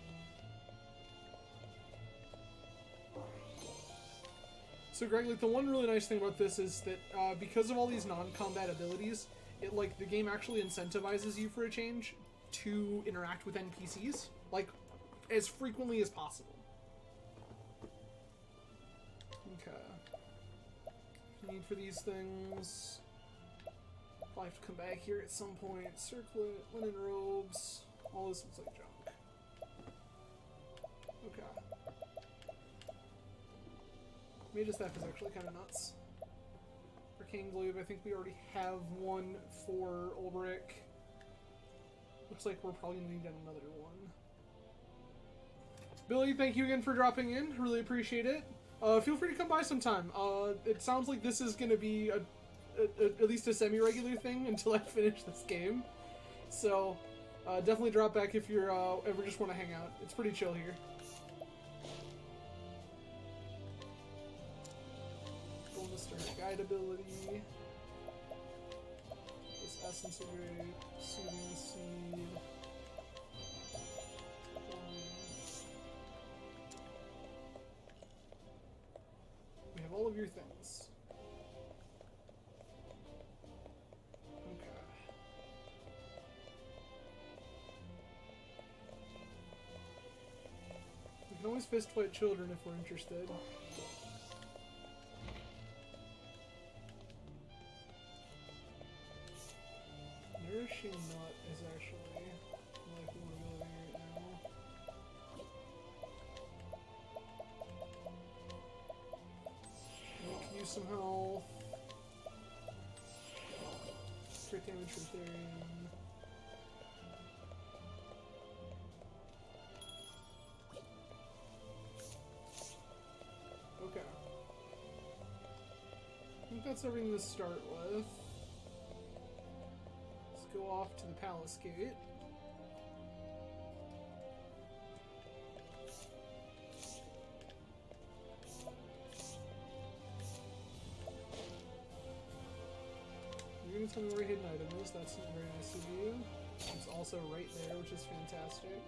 So Greg, like the one really nice thing about this is that because of all these non-combat abilities, it like the game actually incentivizes you for a change to interact with NPCs like as frequently as possible. Okay. Need for these things. I'll have to come back here at some point. Circlet, linen robes. All this looks like junk. Okay. Mage staff is actually kind of nuts. Arcane Glaive. I think we already have one for Ulbrich. Looks like we're probably going to need another one. Billy, thank you again for dropping in. Really appreciate it. Feel free to come by sometime. It sounds like this is going to be at least a semi-regular thing until I finish this game. So, definitely drop back if you're ever just want to hang out. It's pretty chill here. Bonus to her guide ability. This essence of great soothing seed. We have all of your things. Okay. We can always fist fight children if we're interested. Nourishing nut is actually like one ability right now. We can use some health. Crit damage from Therian. Okay. I think that's everything to start with. Let's go off to the Palace Gate. You're gonna tell me where a hidden item is. That's very nice of you. It's also right there, which is fantastic.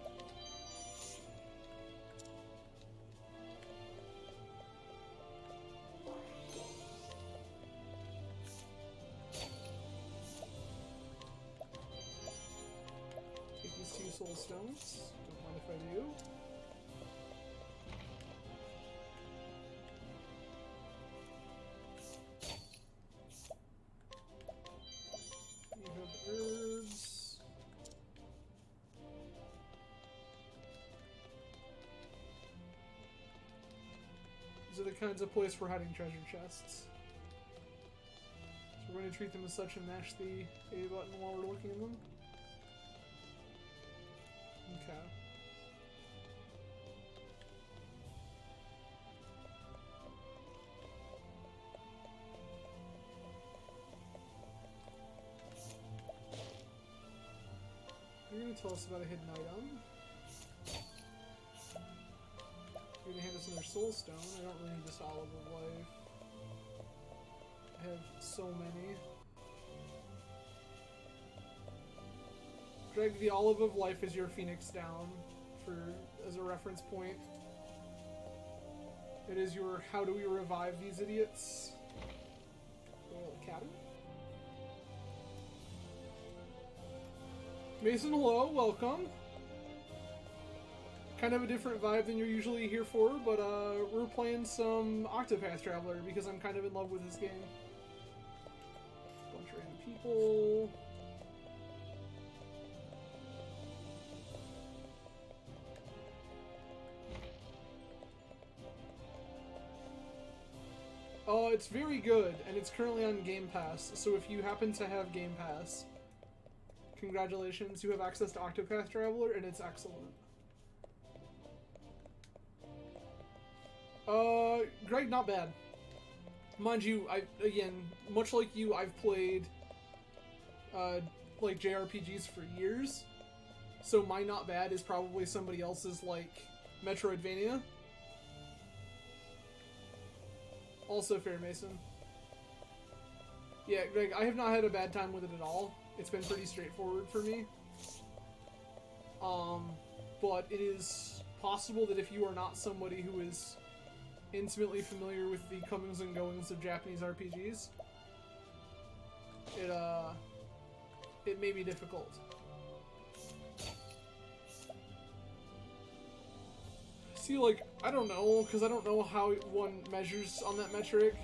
Take these 2 soul stones. Don't mind if I do. You have herbs. These are the kinds of place for hiding treasure chests. So we're going to treat them as such and mash the A button while we're looking at them. Okay. You're going to tell us about a hidden item. You're going to hand us another soul stone. I don't really need this olive of life. I have so many. Greg, the olive of life is your phoenix down as a reference point. It is your how do we revive these idiots? Cabin? Mason, hello, welcome. Kind of a different vibe than you're usually here for, but we're playing some Octopath Traveler because I'm kind of in love with this game. Bunch of random people. Oh, it's very good, and it's currently on Game Pass, so if you happen to have Game Pass, congratulations, you have access to Octopath Traveler, and it's excellent. Greg, not bad. Mind you, again, much like you, I've played, like, JRPGs for years, so my not bad is probably somebody else's, like, Metroidvania. Also fair, Mason. Yeah, Greg, I have not had a bad time with it at all. It's been pretty straightforward for me. But it is possible that if you are not somebody who is intimately familiar with the comings and goings of Japanese RPGs, it may be difficult. See, like, I don't know, because I don't know how one measures on that metric.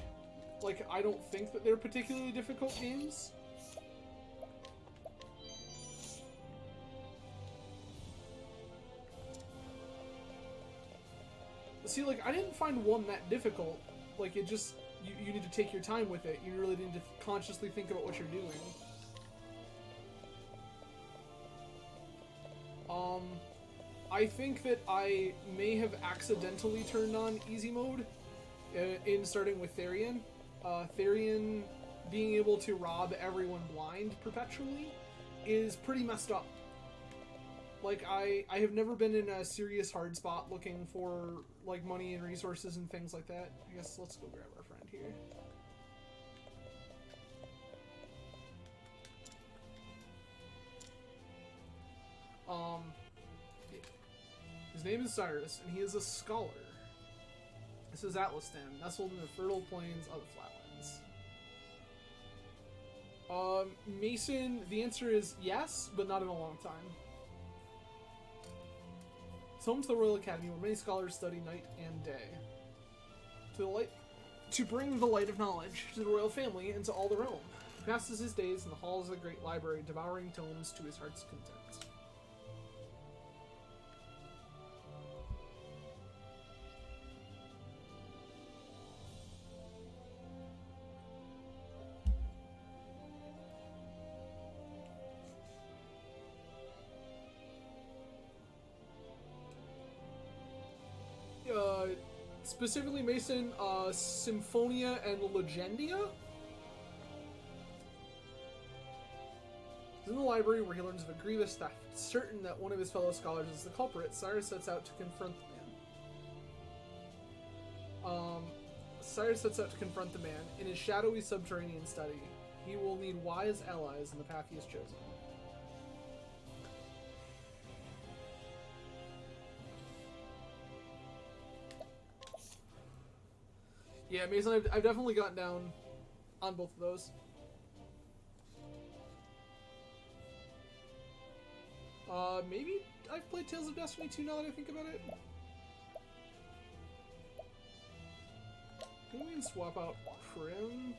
Like, I don't think that they're particularly difficult games. See, like, I didn't find one that difficult. Like, it just you need to take your time with it. You really need to consciously think about what you're doing. I think that I may have accidentally turned on easy mode in starting with Therian. Therian being able to rob everyone blind perpetually is pretty messed up. Like, I have never been in a serious hard spot looking for, like, money and resources and things like that. I guess let's go grab our friend here. His name is Cyrus, and he is a scholar. This is Atlastan, nestled in the fertile plains of the Flatlands. Mason, the answer is yes, but not in a long time. It's home to the Royal Academy, where many scholars study night and day. To bring the light of knowledge to the royal family and to all the realm. He passes his days in the halls of the great library, devouring tomes to his heart's content. Specifically, Mason, Symphonia and Legendia? He's in the library where he learns of a grievous theft. Certain that one of his fellow scholars is the culprit, Cyrus sets out to confront the man. Cyrus sets out to confront the man in his shadowy subterranean study. He will need wise allies in the path he has chosen. Yeah, Mason, I've definitely gotten down on both of those. Maybe I've played Tales of Destiny 2 now that I think about it. Can we swap out Prim?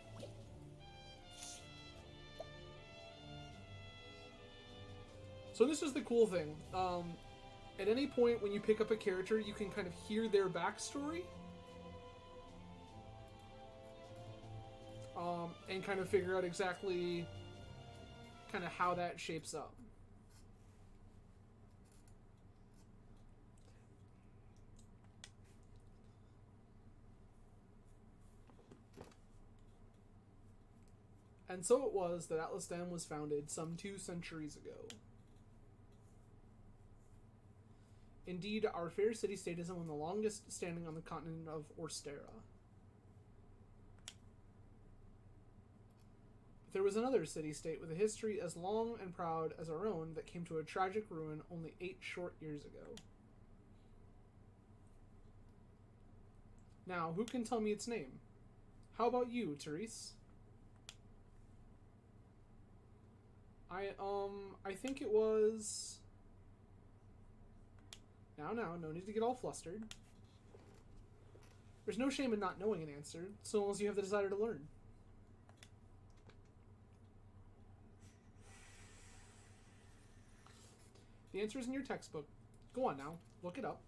So this is the cool thing. At any point when you pick up a character, you can kind of hear their backstory. And kind of figure out exactly kind of how that shapes up. And so it was that Atlastan was founded some 2 centuries ago. Indeed, our fair city-state is one of the longest standing on the continent of Orstera. There was another city-state with a history as long and proud as our own that came to a tragic ruin only 8 short years ago. Now, who can tell me its name? How about you, Therese? I think it was... Now, no need to get all flustered. There's no shame in not knowing an answer, so long as you have the desire to learn. The answer is in your textbook. Go on now. Look it up.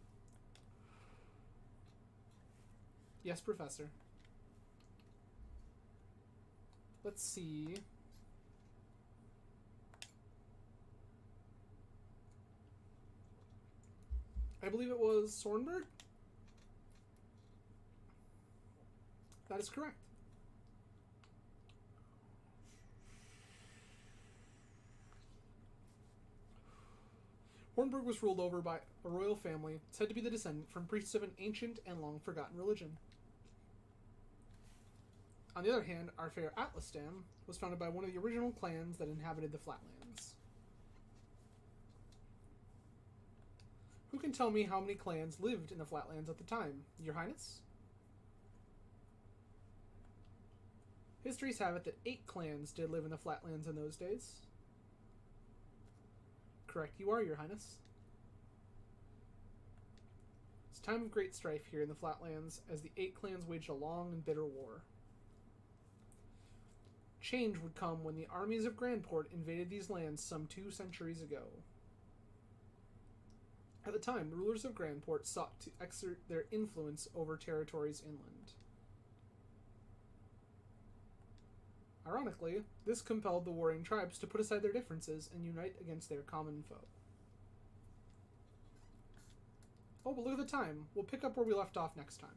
Yes, Professor. Let's see. I believe it was Sornberg? That is correct. Hornburg was ruled over by a royal family, said to be the descendant from priests of an ancient and long-forgotten religion. On the other hand, our fair Atlastan was founded by one of the original clans that inhabited the Flatlands. Who can tell me how many clans lived in the Flatlands at the time, Your Highness? Histories have it that 8 clans did live in the Flatlands in those days. Correct you are, Your Highness. It's a time of great strife here in the Flatlands as the 8 clans waged a long and bitter war. Change would come when the armies of Grandport invaded these lands some 2 centuries ago. At the time, the rulers of Grandport sought to exert their influence over territories inland. Ironically, this compelled the warring tribes to put aside their differences and unite against their common foe. Oh, but look at the time. We'll pick up where we left off next time.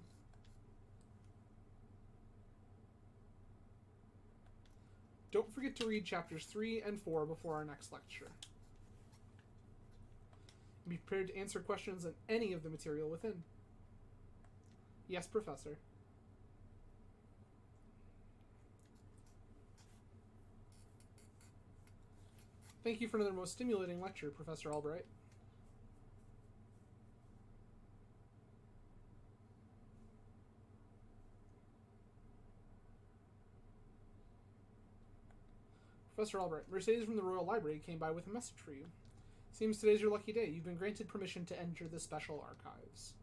Don't forget to read chapters 3 and 4 before our next lecture. Be prepared to answer questions on any of the material within. Yes, Professor. Thank you for another most stimulating lecture, Professor Albright. Professor Albright, Mercedes from the Royal Library came by with a message for you. Seems today's your lucky day. You've been granted permission to enter the special archives.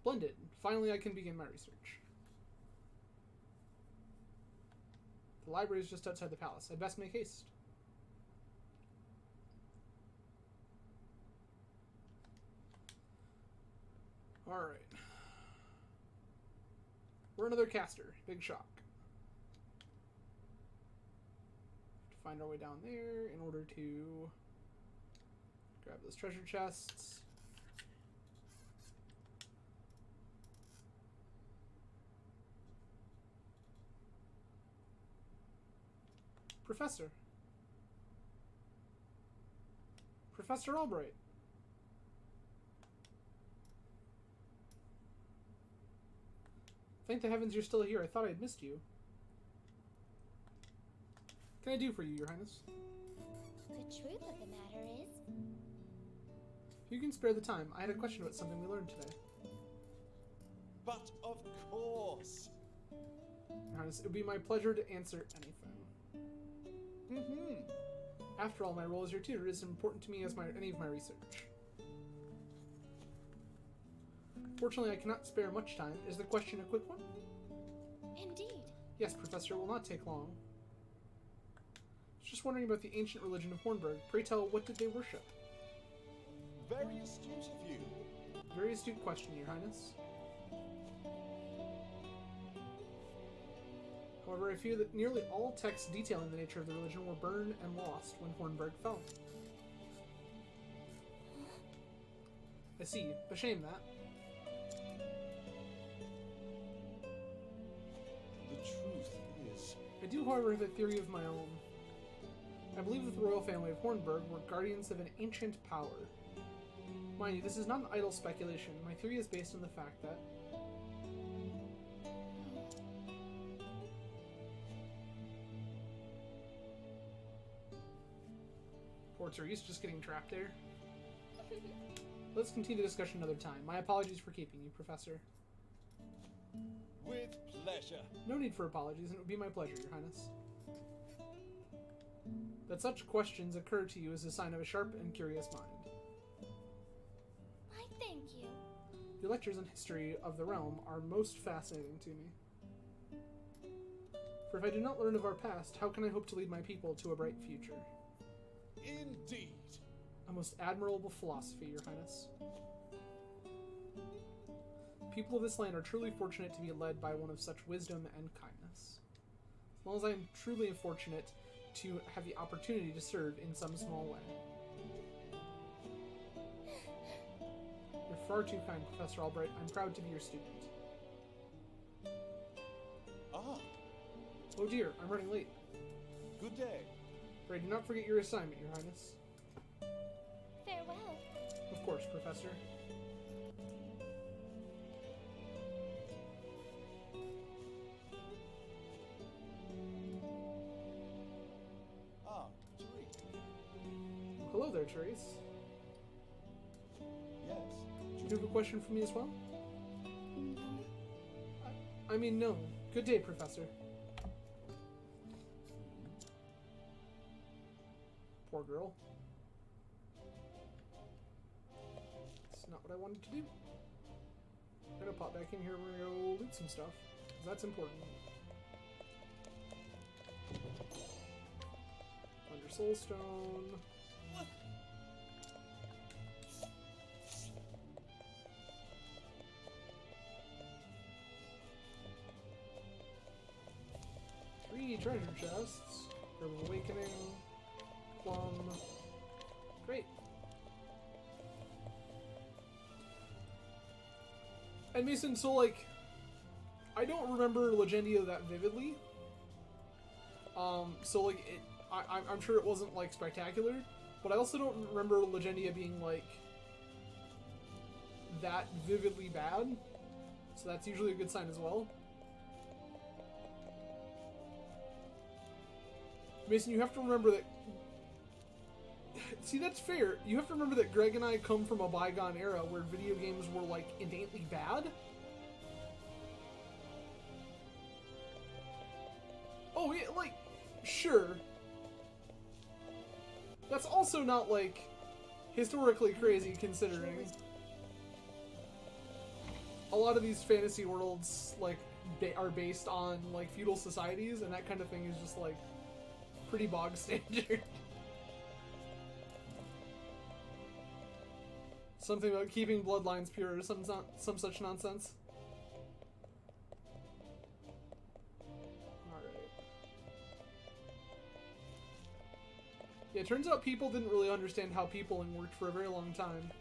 Splendid. Finally, I can begin my research. The library is just outside the palace. I'd best make haste. Alright. We're another caster. Big shock. Find our way down there in order to grab those treasure chests. Professor. Professor Albright. Thank the heavens you're still here. I thought I'd missed you. What can I do for you, Your Highness? The truth of the matter is... If you can spare the time, I had a question about something we learned today. But of course. Your Highness, it would be my pleasure to answer anything. After all, my role as your tutor is important to me as any of my research. Fortunately, I cannot spare much time. Is the question a quick one? Indeed. Yes, Professor, it will not take long. I was just wondering about the ancient religion of Hornburg. Pray tell, what did they worship? Very astute of you. Very astute question, Your Highness. However, I fear that nearly all texts detailing the nature of the religion were burned and lost when Hornburg fell. I see. A shame that. The truth is... I do, however, have a theory of my own. I believe that the royal family of Hornburg were guardians of an ancient power. Mind you, this is not an idle speculation. My theory is based on the fact that... Poor Therese, just getting trapped there. Let's continue the discussion another time. My apologies for keeping you, Professor. With pleasure. No need for apologies, and it would be my pleasure, Your Highness. That such questions occur to you is a sign of a sharp and curious mind. Why, thank you. Your lectures on history of the realm are most fascinating to me. For if I do not learn of our past, how can I hope to lead my people to a bright future? Indeed. A most admirable philosophy, Your Highness. People of this land are truly fortunate to be led by one of such wisdom and kindness. As well as I am truly fortunate to have the opportunity to serve in some small way. You're far too kind, Professor Albright. I'm proud to be your student. Ah, Oh dear, I'm running late. good day. Pray do not forget your assignment, Your Highness. Farewell. Of course, Professor. Ah, Therese. Hello there, Therese. Yes. Do you have a question for me as well? No. I mean, no. Good day, Professor. Poor girl. It's not what I wanted to do. I'm gonna pop back in here. We're gonna go loot some stuff, 'cause that's important. Thunder Soulstone. 3 treasure chests. Herb of Awakening. Plum. Great. And Mason, so like, I don't remember Legendia that vividly. So like, I'm sure it wasn't like spectacular, but I also don't remember Legendia being like that vividly bad. So that's usually a good sign as well. Mason, you have to remember that. See, that's fair. You have to remember that Greg and I come from a bygone era where video games were like innately bad. Oh, yeah, like, sure. That's also not like historically crazy considering a lot of these fantasy worlds like are based on like feudal societies, and that kind of thing is just like pretty bog standard. Something about keeping bloodlines pure or some such nonsense. Alright. Yeah, it turns out people didn't really understand how peopling worked for a very long time.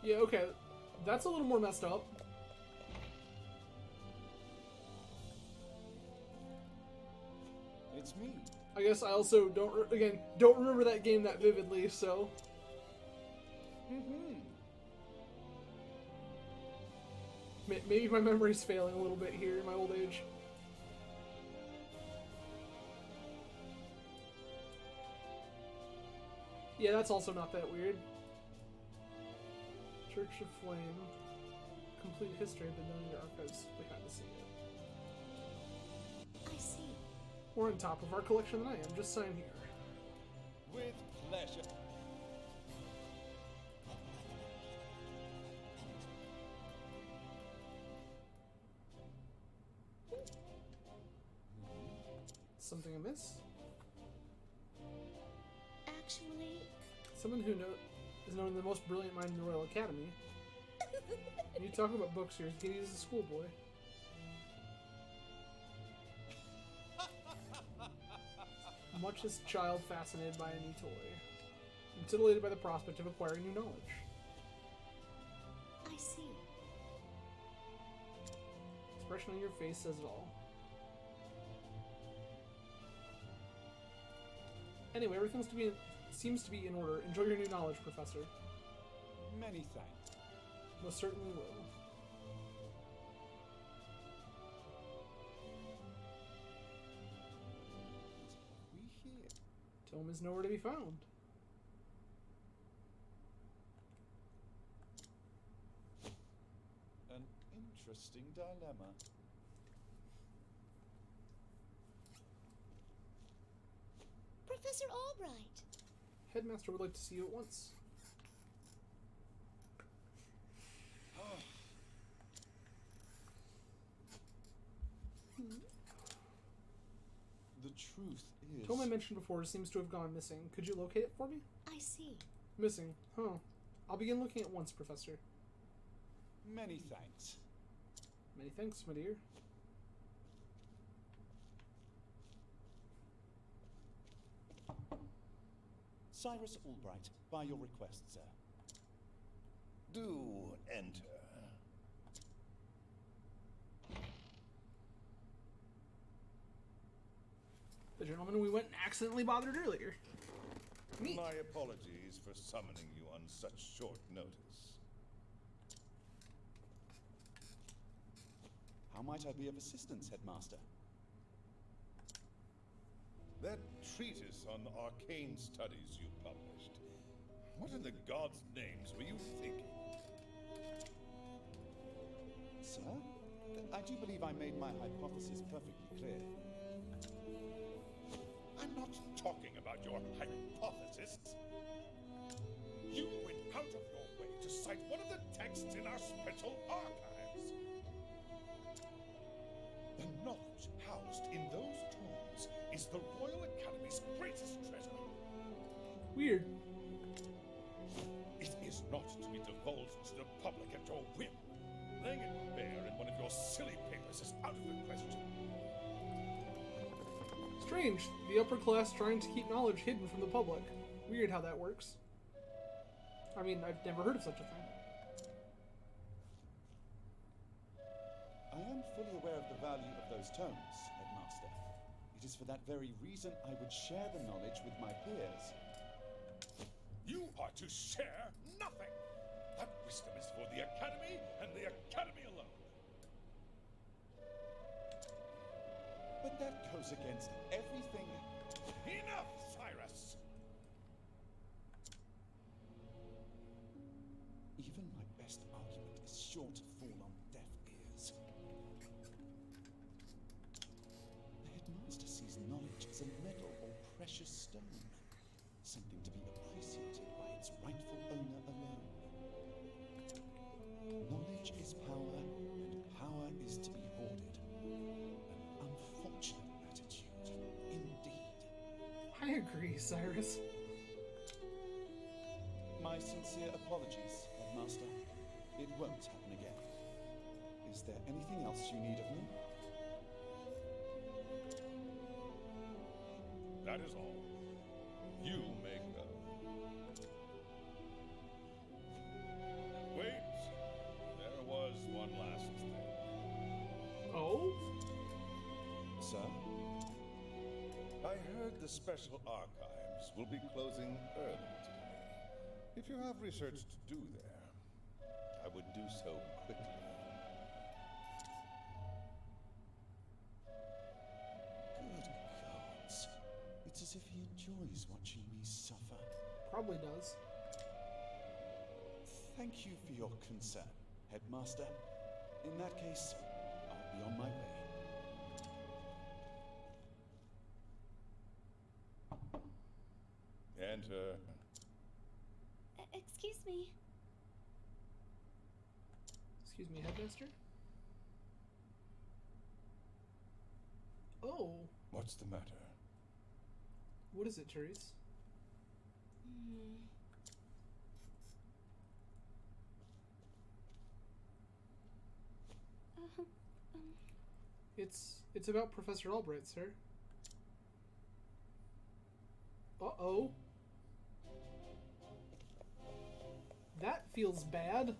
Yeah, okay. That's a little more messed up. It's me. I guess I also don't remember that game that vividly, so... Maybe my memory's failing a little bit here in my old age. Yeah, that's also not that weird. Church of Flame. Complete history of the Known Archives behind the scene. I see. More on top of our collection than I am. Just sign here. With pleasure. Something amiss? Actually, Someone who is known as the most brilliant mind in the Royal Academy. You talk about books here. Giddy as a schoolboy. Muchest child fascinated by a new toy. And titillated by the prospect of acquiring new knowledge. I see. Expression on your face says it all. Anyway, everything seems to be in order. Enjoy your new knowledge, Professor. Many thanks. Most certainly will. We here. Tome is nowhere to be found. An interesting dilemma. Professor Albright. Headmaster would like to see you at once. The truth is... Tome I mentioned before seems to have gone missing. Could you locate it for me? I see. Missing. Huh. I'll begin looking at once, Professor. Many thanks. Many thanks, my dear. Cyrus Albright, by your request, sir. Do enter. The gentleman we went and accidentally bothered earlier. Neat. My apologies for summoning you on such short notice. How might I be of assistance, Headmaster? That treatise on arcane studies you published. What in the gods' names were you thinking? Sir, I do believe I made my hypothesis perfectly clear. your hypothesis. You went out of your way to cite one of the texts in our special archives. The knowledge housed in those tomes is the Royal Academy's greatest treasure. Weird. It is not to be divulged to the public at your whim. Laying it bare in one of your silly papers is out of the question. Strange. The upper class trying to keep knowledge hidden from the public. Weird how that works. I mean, I've never heard of such a thing. I am fully aware of the value of those tomes, Headmaster. It is for that very reason I would share the knowledge with my peers. You are to share nothing. That wisdom is for the Academy and the Academy alone. But that goes against everything. Enough, Cyrus! Even my best argument is sure to fall on deaf ears. The Headmaster sees knowledge as a metal or precious stone, something to be appreciated by its rightful owner alone. Knowledge is power, and power is to be hoarded. An unfortunate attitude, indeed. I agree, Cyrus. My sincere apologies, Headmaster. It won't happen again. Is there anything else you need of me? That is all. You may go. Wait. There was one last thing. Oh? Sir? I heard the special archives will be closing early today. If you have research to do there, I would do so quickly. Good gods. It's as if he enjoys watching me suffer. Probably does. Thank you for your concern, Headmaster. In that case, I'll be on my way. Enter. Excuse me. Excuse me, Headmaster? Oh. What's the matter? What is it, Therese? It's about Professor Albright, sir. Uh-oh. That feels bad.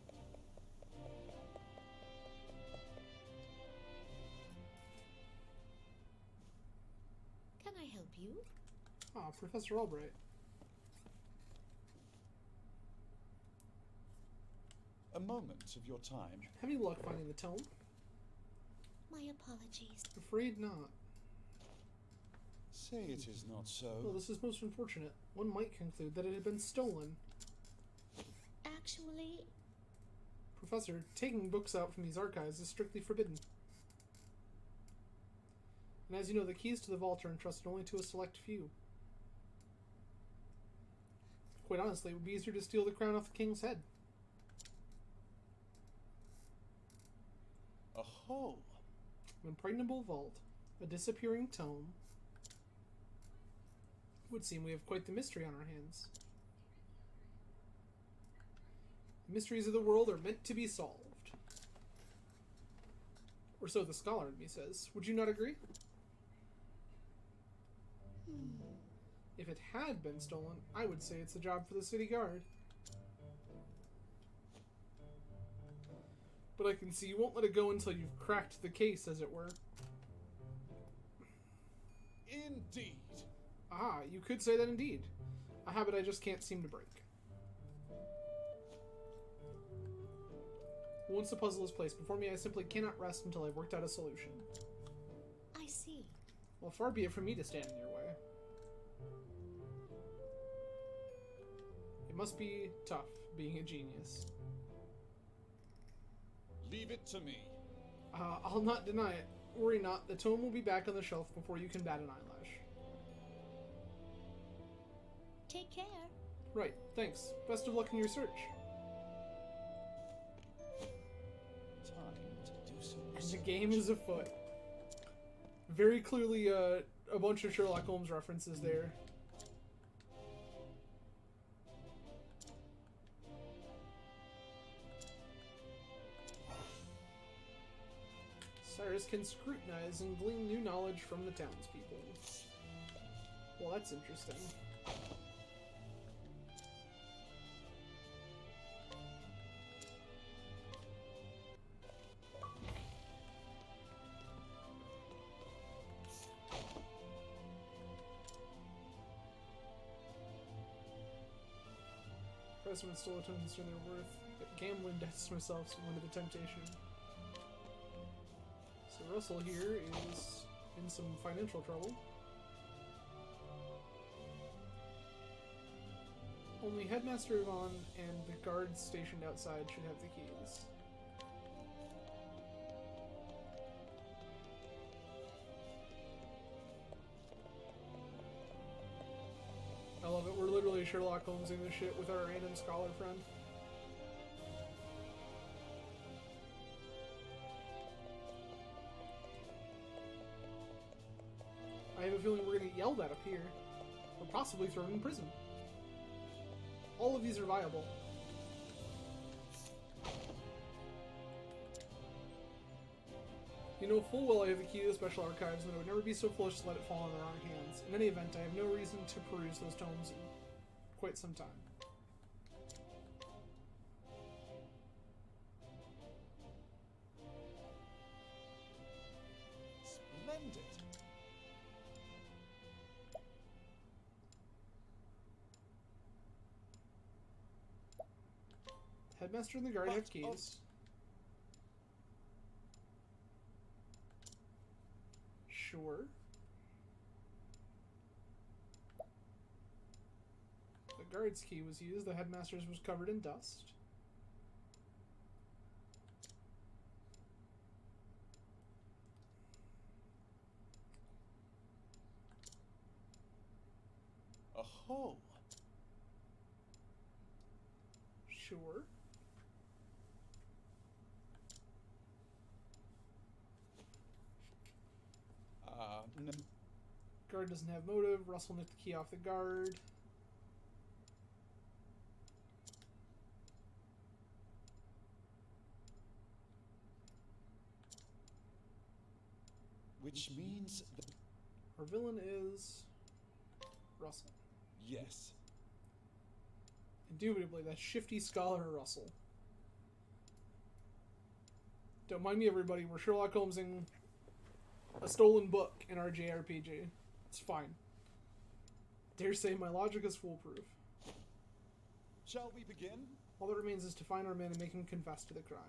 Can I help you? Ah, Professor Albright. A moment of your time. Having luck finding the tome? My apologies. Afraid not. Say it is not so. Well, this is most unfortunate. One might conclude that it had been stolen. Actually, Professor, taking books out from these archives is strictly forbidden. And as you know, the keys to the vault are entrusted only to a select few. Quite honestly, it would be easier to steal the crown off the king's head. A hole. An impregnable vault, a disappearing tome. It would seem we have quite the mystery on our hands. The mysteries of the world are meant to be solved. Or so the scholar in me says. Would you not agree? If it had been stolen, I would say it's a job for the city guard. But I can see you won't let it go until you've cracked the case, as it were. Indeed. Ah, you could say that indeed. A habit I just can't seem to break. Once the puzzle is placed before me, I simply cannot rest until I've worked out a solution. I see. Well, far be it from me to stand in your way. It must be tough, being a genius. Leave it to me. I'll not deny it. Worry not, the tome will be back on the shelf before you can bat an eyelash. Take care. Right, thanks. Best of luck in your search. Time to do some And the research. game is afoot. Very clearly a bunch of Sherlock Holmes references there. Cyrus can scrutinize and glean new knowledge from the townspeople. Well, that's interesting. President stole a ton concern their worth, but gambling debts myself one of the temptation. So Russell here is in some financial trouble. Only Headmaster Yvonne and the guards stationed outside should have the keys. I love it. We're literally Sherlock Holmes in this shit with our random scholar friend. I have a feeling we're gonna get yelled at up here. Or possibly thrown in prison. All of these are viable. You know full well I have the key to the special archives, and I would never be so foolish to let it fall in the wrong hands. In any event, I have no reason to peruse those tomes in quite some time. Splendid. Headmaster and the guard But have keys. Sure. The guard's key was used, the headmaster's was covered in dust. A hole. Sure. Guard doesn't have motive. Russell nicked the key off the guard. Which means that... Our villain is Russell. Yes. Indubitably, that shifty scholar Russell. Don't mind me, everybody. We're Sherlock Holmes in a stolen book in our JRPG. It's fine. Dare say my logic is foolproof. Shall we begin? All that remains is to find our man and make him confess to the crime.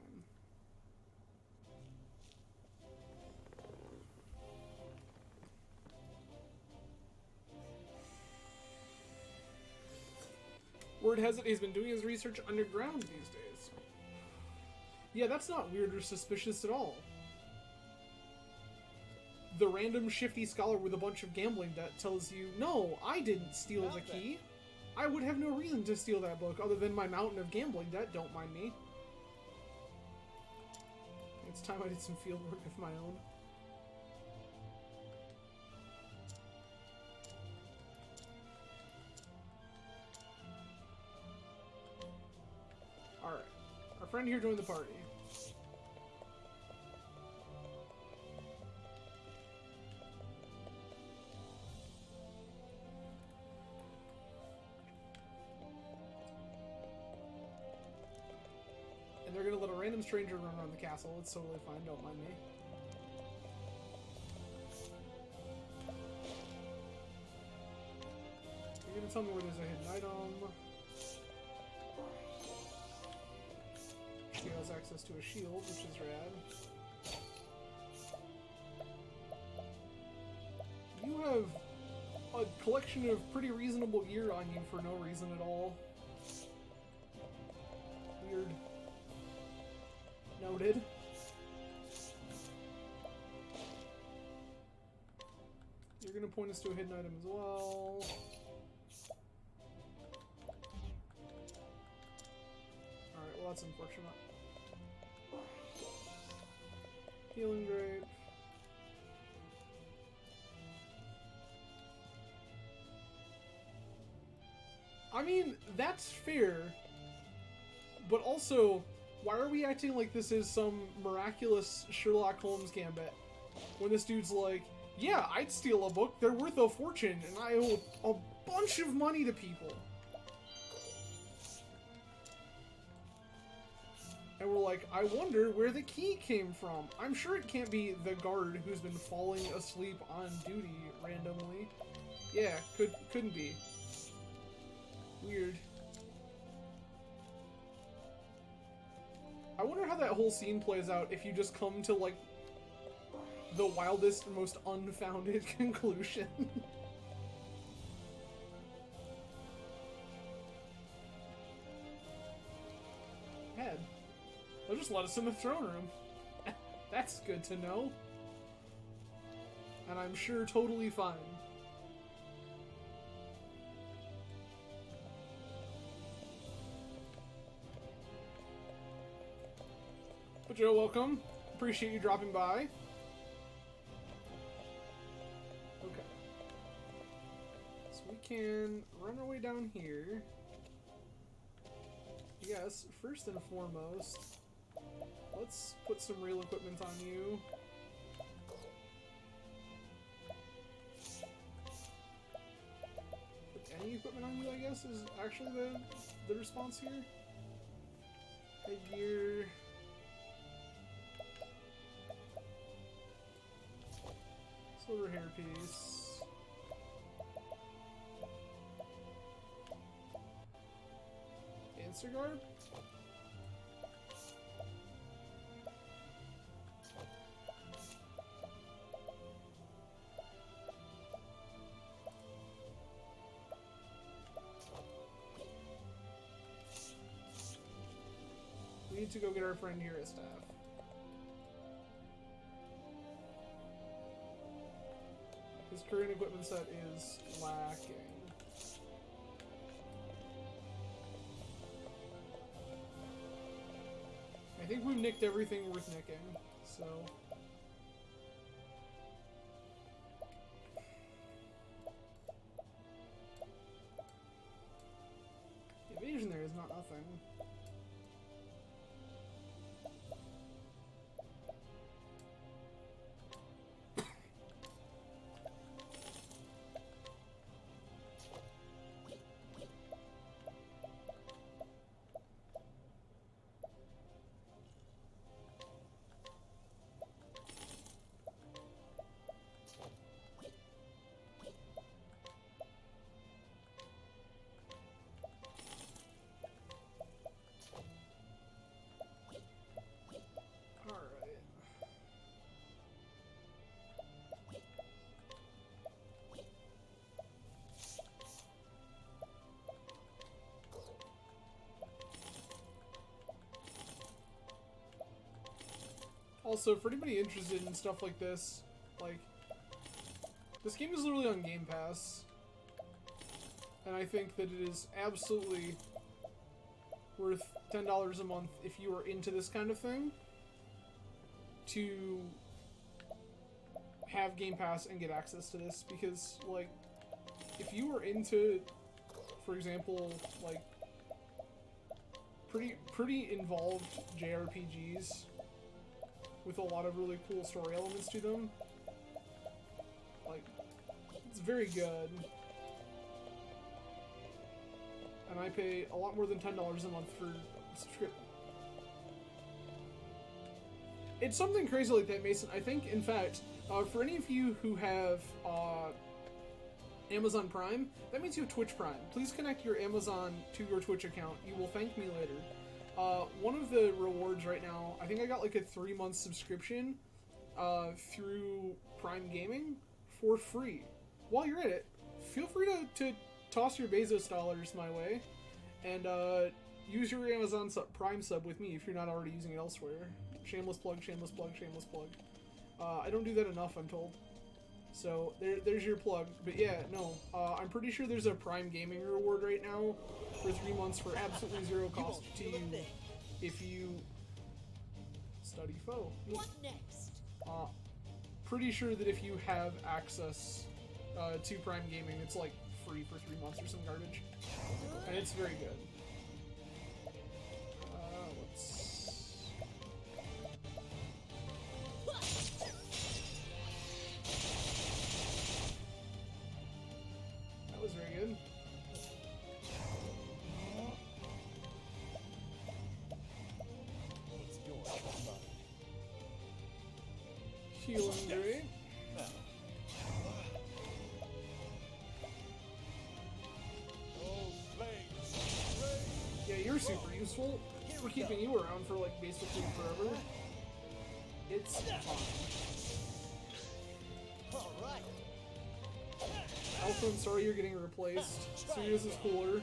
Word has it he's been doing his research underground these days. Yeah, that's not weird or suspicious at all. The random shifty scholar with a bunch of gambling debt tells you, no, I didn't steal the key. I would have no reason to steal that book other than my mountain of gambling debt, don't mind me. It's time I did some field work of my own. Alright. Our friend here joined the party. And they're gonna let a random stranger run around the castle. It's totally fine, don't mind me. You're gonna tell me where there's a hidden item. She has access to a shield, which is rad. You have a collection of pretty reasonable gear on you for no reason at all. Weird. Noted. You're gonna point us to a hidden item as well. that's unfortunate. Healing grape. I mean, that's fair, but also, why are we acting like this is some miraculous Sherlock Holmes gambit? When this dude's like, yeah, I'd steal a book, they're worth a fortune, and I owe a bunch of money to people. And we're like, I wonder where the key came from. I'm sure it can't be the guard who's been falling asleep on duty randomly. Yeah, couldn't be. Weird. I wonder how that whole scene plays out if you just come to, like, the wildest, most unfounded conclusion. Head. They'll just let us in the throne room. That's good to know. And I'm sure totally fine. But Joe, welcome. Appreciate you dropping by. Okay. So we can run our way down here. Yes, first and foremost, let's put some real equipment on you. Put any equipment on you, I guess, is actually the response here. Headgear. Silver hairpiece. Dancer garb? We need to go get our friend here at staff. His current equipment set is lacking. I think we've nicked everything worth nicking, so... The evasion there is not nothing. Also, for anybody interested in stuff like this game is literally on Game Pass. And I think that it is absolutely worth $10 a month if you are into this kind of thing to have Game Pass and get access to this. Because, like, if you are into, for example, like, pretty involved JRPGs with a lot of really cool story elements to them, like, it's very good. And I pay a lot more than $10 a month for subscription. It's something crazy like that, Mason. I think, in fact, for any of you who have Amazon Prime, that means you have Twitch Prime. Please connect your Amazon to your Twitch account. You will thank me later. One of the rewards right now, I think I got like a 3-month subscription through Prime Gaming for free. While you're at it, feel free to toss your Bezos dollars my way and use your Amazon Prime sub with me if you're not already using it elsewhere. Shameless plug, shameless plug, shameless plug. I don't do that enough, I'm told. So there's your plug. But yeah, no, I'm pretty sure there's a Prime Gaming reward right now for 3 months for absolutely zero cost to you if you study foe. What next? Pretty sure that if you have access to Prime Gaming, it's like free for 3 months or some garbage, and it's very good. Let's. That was very good. It's yours, bud. Healing great. Oh, flames! Rain! Yeah, you're super useful. We're keeping you around for like basically forever. It's fun. All right. Alpha, I'm sorry you're getting replaced. Sirius is cooler.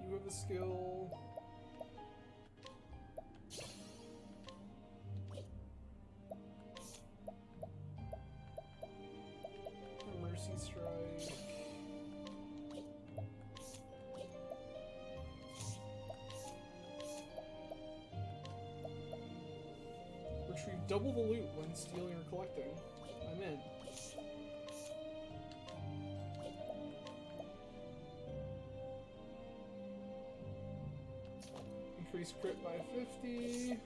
You have a skill. A Mercy Strike. Retrieve double the loot when stealing or collecting. I'm in. Increase crit by 50.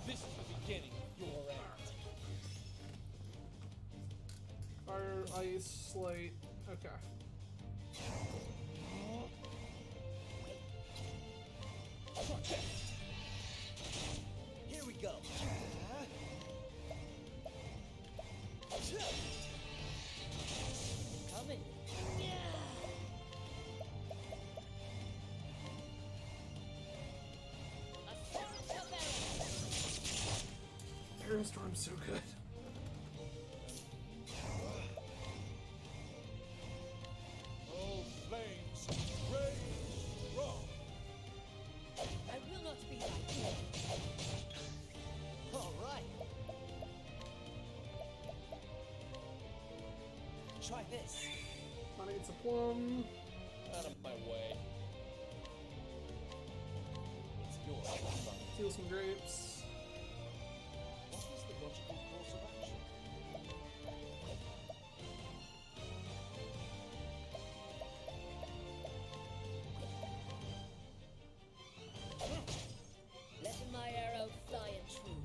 This is the beginning of your end. Fire, ice, light. Okay. Here we go. Coming. Aerostorm's so good. Oh, flames! Rain! Strong! I will not be like you. All right. Try this. Money gets a plum. Out of my way. It's yours. Bud. Steal some grapes. What is the logical course of action? Letting my arrow fly and true.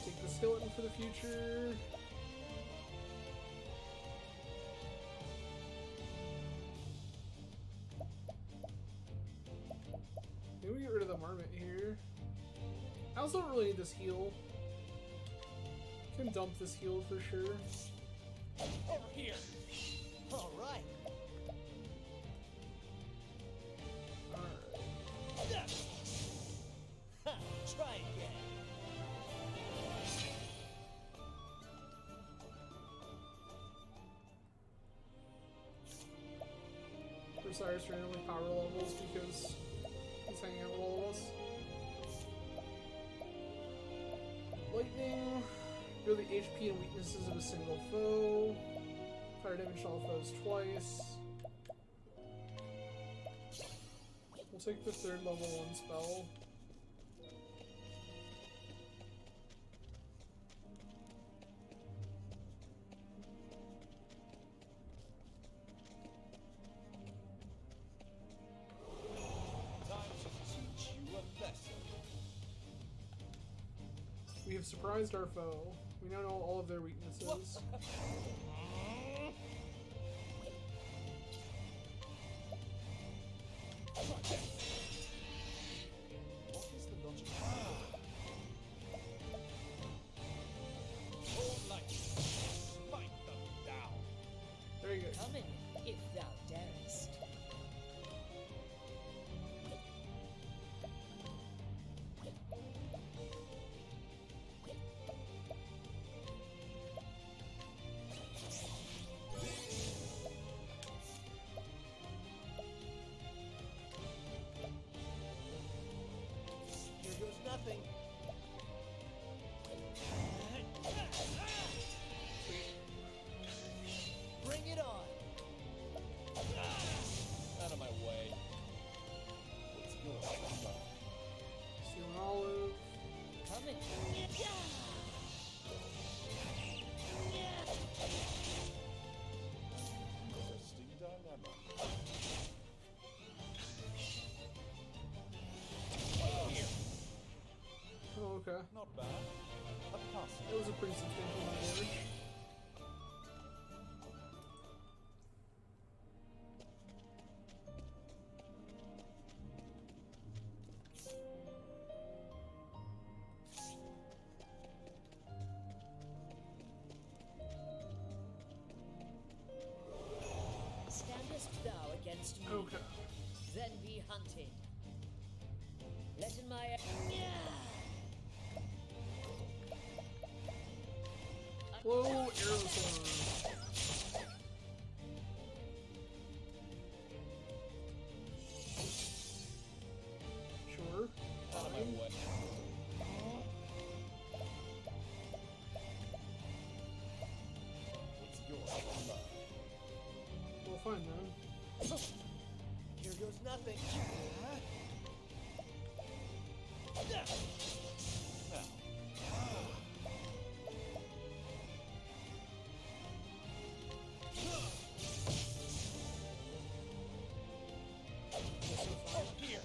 Take the skeleton for the future. Maybe we get rid of the marmot here. I also don't really need this heal. Can dump this heal for sure. Over here. All right. Alright. Ha, try again. Cyrus randomly power levels because he's hanging out with all of us. Lightning. Go the HP and weaknesses of a single foe. Fire damage to all foes twice. We'll take the 3rd level 1 spell. Time to teach you a lesson. We have surprised our foe. We now know all of their weaknesses. What is the logic? Hold light. Smite them down. Very good. Coming, if thou darest. against me. Okay. Then be hunted. Let in my... Blow arrows on. Sure. Out of my Fine. way. What's yours? Well, fine then. Here goes nothing. Here.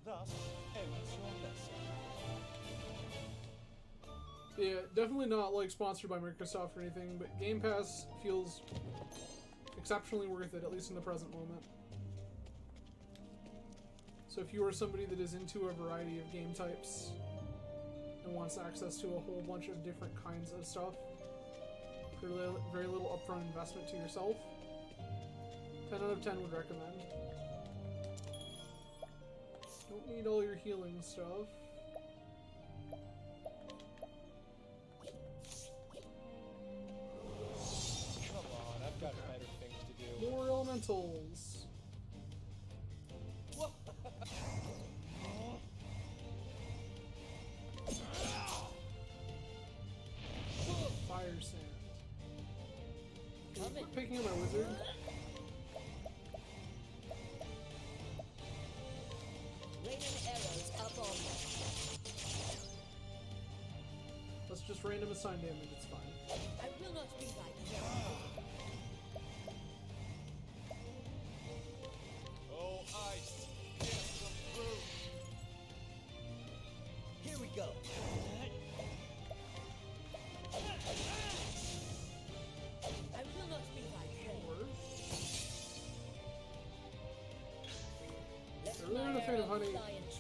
Thus ends your lesson. Yeah, definitely not like sponsored by Microsoft or anything, but Game Pass feels exceptionally worth it, at least in the present moment. So if you are somebody that is into a variety of game types and wants access to a whole bunch of different kinds of stuff for very little upfront investment to yourself, 10 out of 10 would recommend. Don't need all your healing stuff. Come on, I've got better things to do. More elementals. Fire sand. Can you quit picking up my wizard? Raining arrows up on me. Let's just random assign damage, it's fine. I will not be like you. Oh, ice. Yes, some fruit. Here we go. I will not be like you. Or, Let They're really my not a fan of arrow honey. fly and true.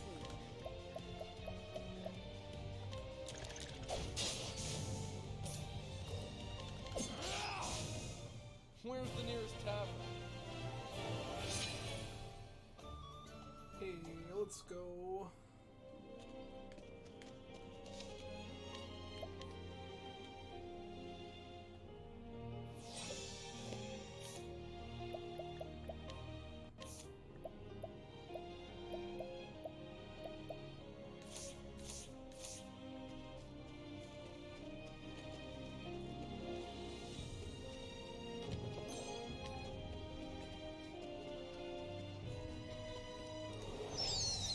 Where's the nearest tavern? hey, let's go.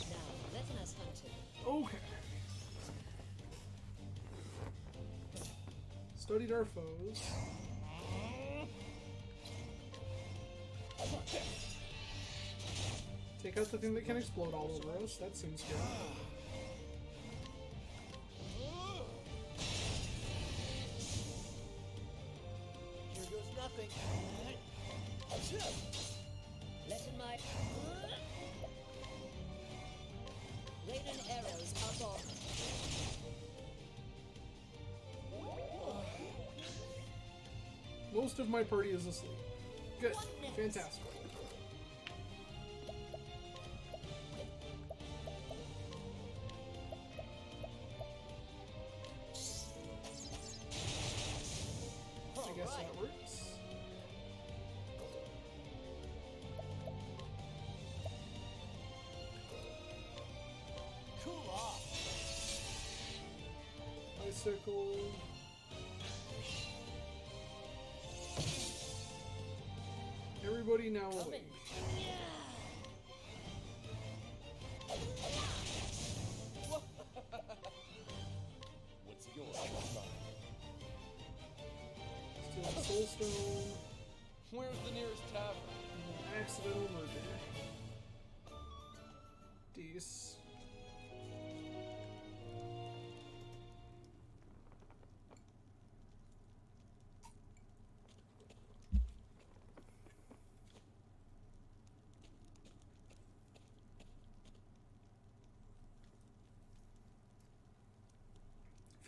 Now, let us hunt him. Okay. Studied our foes. Take out the thing that can explode all over us. That seems good. Here goes nothing. Let in my... Raining arrows up on me. Most of my party is asleep. Good. What next? Fantastic. I guess that works. Cool off. Bicycle. Everybody now Coming. awake. What's yours? Mine. Steal the soul stone. Where's the nearest tavern? And an accidental murder. Dece.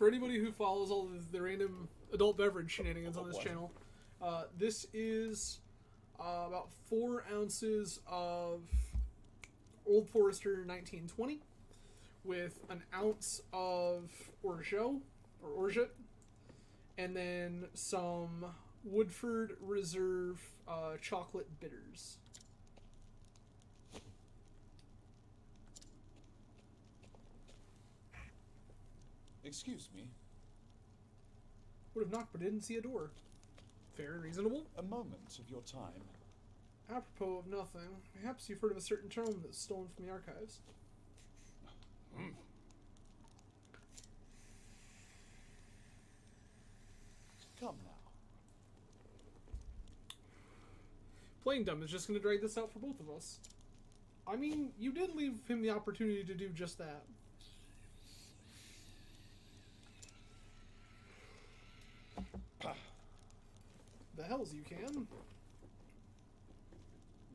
For anybody who follows all of the random adult beverage shenanigans on this channel, this is about 4 ounces of Old Forester 1920 with an ounce of orgeat, and then some Woodford Reserve chocolate bitters. Excuse me. Would have knocked but didn't see a door. Fair and reasonable. A moment of your time. Apropos of nothing, perhaps you've heard of a certain tome that's stolen from the archives. Come now. Playing dumb is just going to drag this out for both of us. I mean, you did leave him the opportunity to do just that. The hells you can.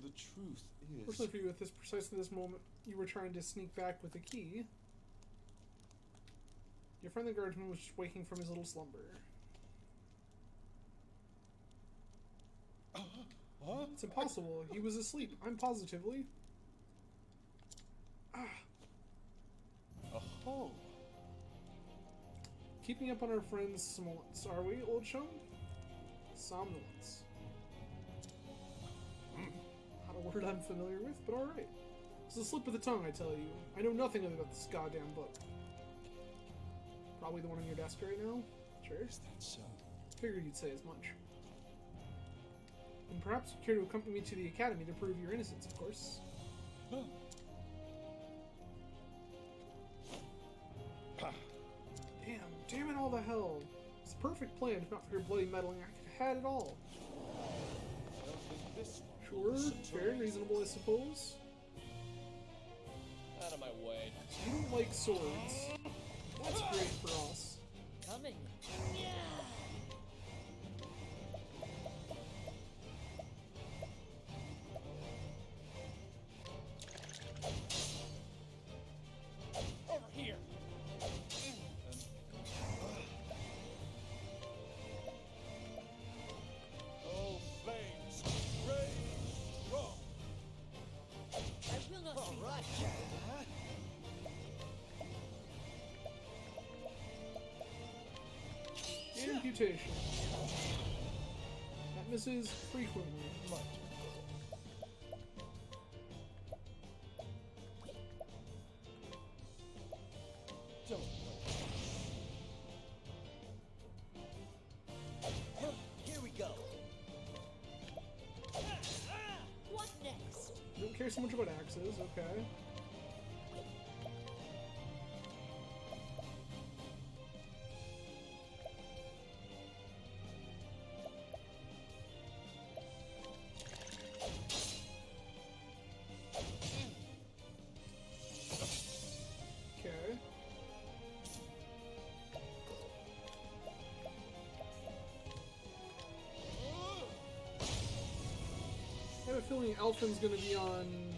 The truth is... Fortunately for you, at precisely this moment, you were trying to sneak back with the key. Your friendly guardsman was just waking from his little slumber. Huh? It's impossible. He was asleep. I'm positively. Oh. Keeping up on our friend's somnolence, are we, old chum? Somnolence. Not a word I'm familiar with, but alright. It's a slip of the tongue, I tell you. I know nothing about this goddamn book. Probably the one on your desk right now? Sure. Is that so? Figured you'd say as much. And perhaps you'd care to accompany me to the academy to prove your innocence, of course. Huh. Damn it all to hell. It's a perfect plan, if not for your bloody meddling. I could have had it all. I don't think this one Sure, will listen to fair and me. reasonable, I suppose. Out of my way. You don't like swords. That's great for us. Coming. Over here. Oh, flames, rage strong. I will not see Amputation. That misses frequently. Don't Here we go. What next? Don't care so much about axes, okay. Okay. I have a feeling Elfin's gonna be on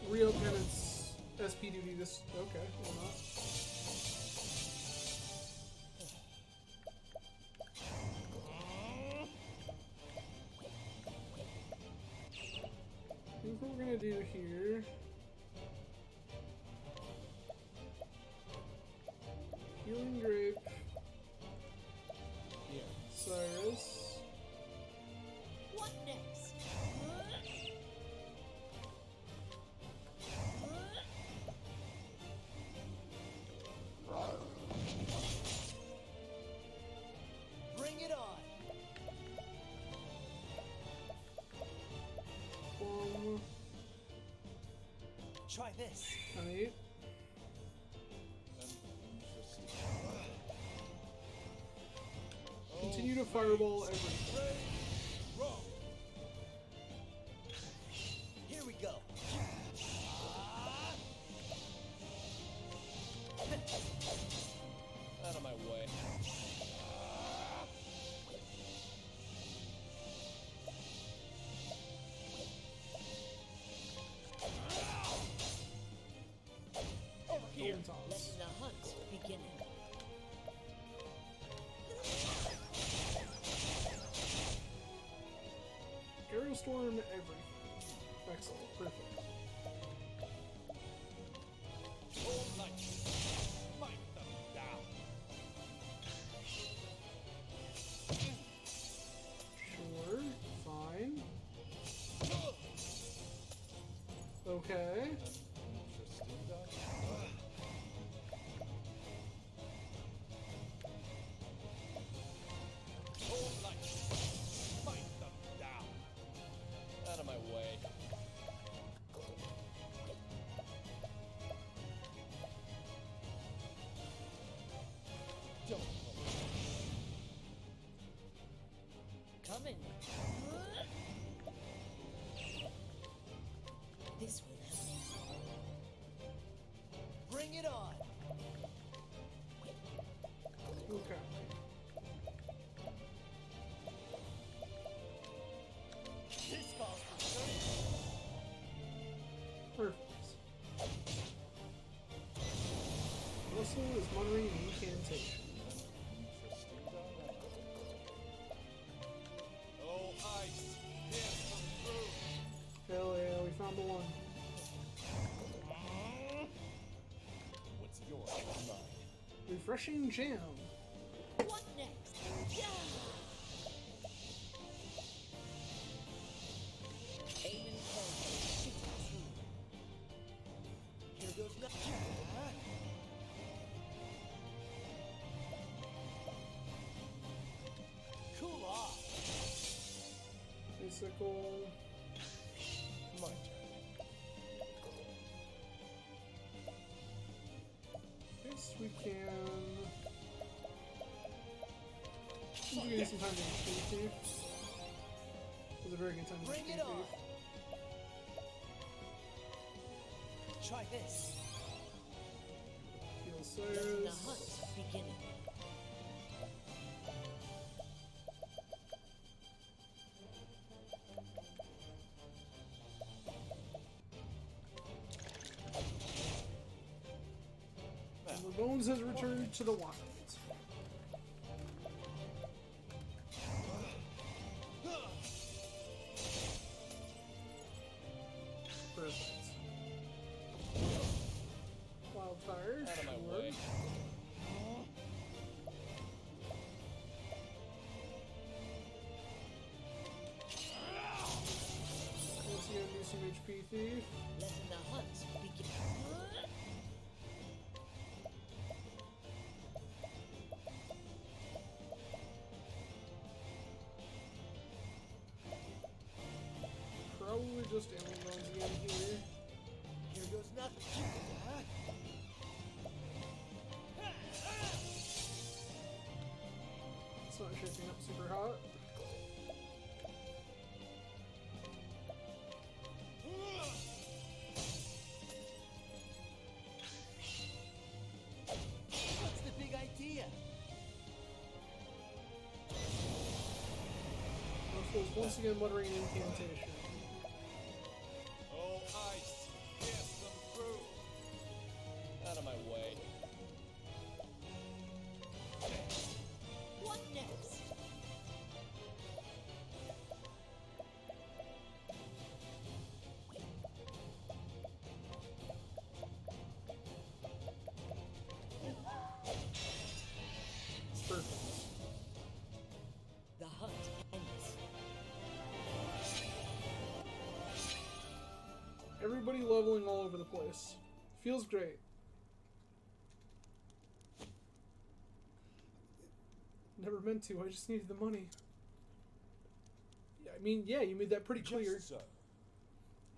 Rio Penance SP duty this. Okay, why not? I think what we're gonna do here. Healing Grape. Here. Cyrus. What next? Bring it on. Try this. Right. Continue to fireball everything. Wrong. Here we go. Out of my way. Over here. Golden toss. Letting the hunt begin. transform everything. Excellent. Perfect. All night. Smite them down. Sure. Fine. Okay. Interesting, darling. All night. Smite them down. Out of my way. Don't. Coming. This will help. Bring it on. Okay. This calls for service. Perfect. Russell is muttering an incantation. Interesting, darling. Oh, ice. Yes, come through. Hell yeah, we found the one. What's yours is mine. Refreshing jam. What next? Yeah! Aim and call. Shoot through. Here goes nothing. Cool off. Physical. My turn. Yes, we can. We'll give you some time to speak to. It was a very good time to Bring speak it to. on. Try this. Heal Letting the Sayers. hunt beginning. And the bones has returned to the wild. Perfect. Wildfire. Out of my sure. way. Once again, do some HP thief. Letting the hunt begin. Probably just Alien Bones again here. Here goes nothing. It's not shaping up super hot. What's the big idea? Russell's once again muttering an incantation. Oh, ice. Yes, come through. Out of my way. What next? Perfect. The hunt ends. Everybody leveling all over the place. Feels great. Never meant to, I just needed the money. Yeah, I mean, yeah, you made that pretty clear. Just so.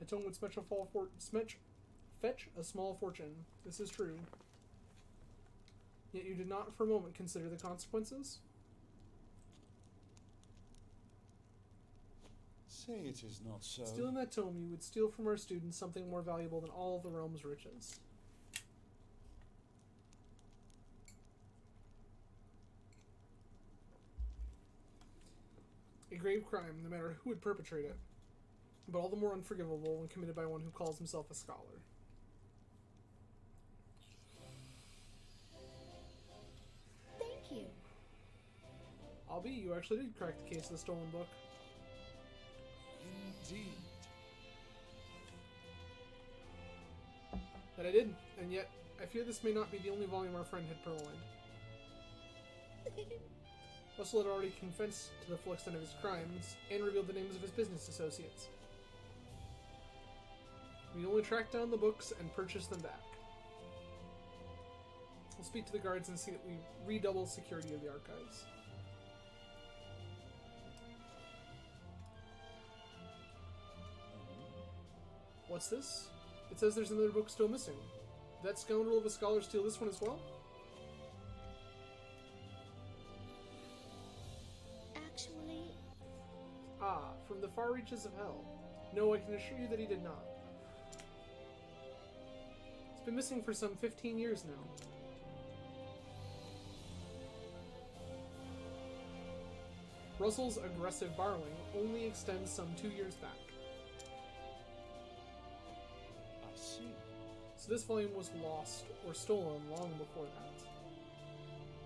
Atone would fetch a small fortune. This is true. Yet you did not for a moment consider the consequences? Say it is not so. Stealing that tome, you would steal from our students something more valuable than all of the realm's riches. A grave crime, no matter who would perpetrate it, but all the more unforgivable when committed by one who calls himself a scholar. Thank you. Albie, you actually did crack the case of the stolen book. But I did, and yet I fear this may not be the only volume our friend had purloined. Russell had already confessed to the full extent of his crimes and revealed the names of his business associates. We only tracked down the books and purchased them back. We'll speak to the guards and see that we redouble security of the archives. What's this? It says there's another book still missing. Did that scoundrel of a scholar steal this one as well? Actually, Ah, from the far reaches of hell. No, I can assure you that he did not. It's been missing for some 15 years now. Russell's aggressive borrowing only extends some 2 years back. I see. So this volume was lost or stolen long before that.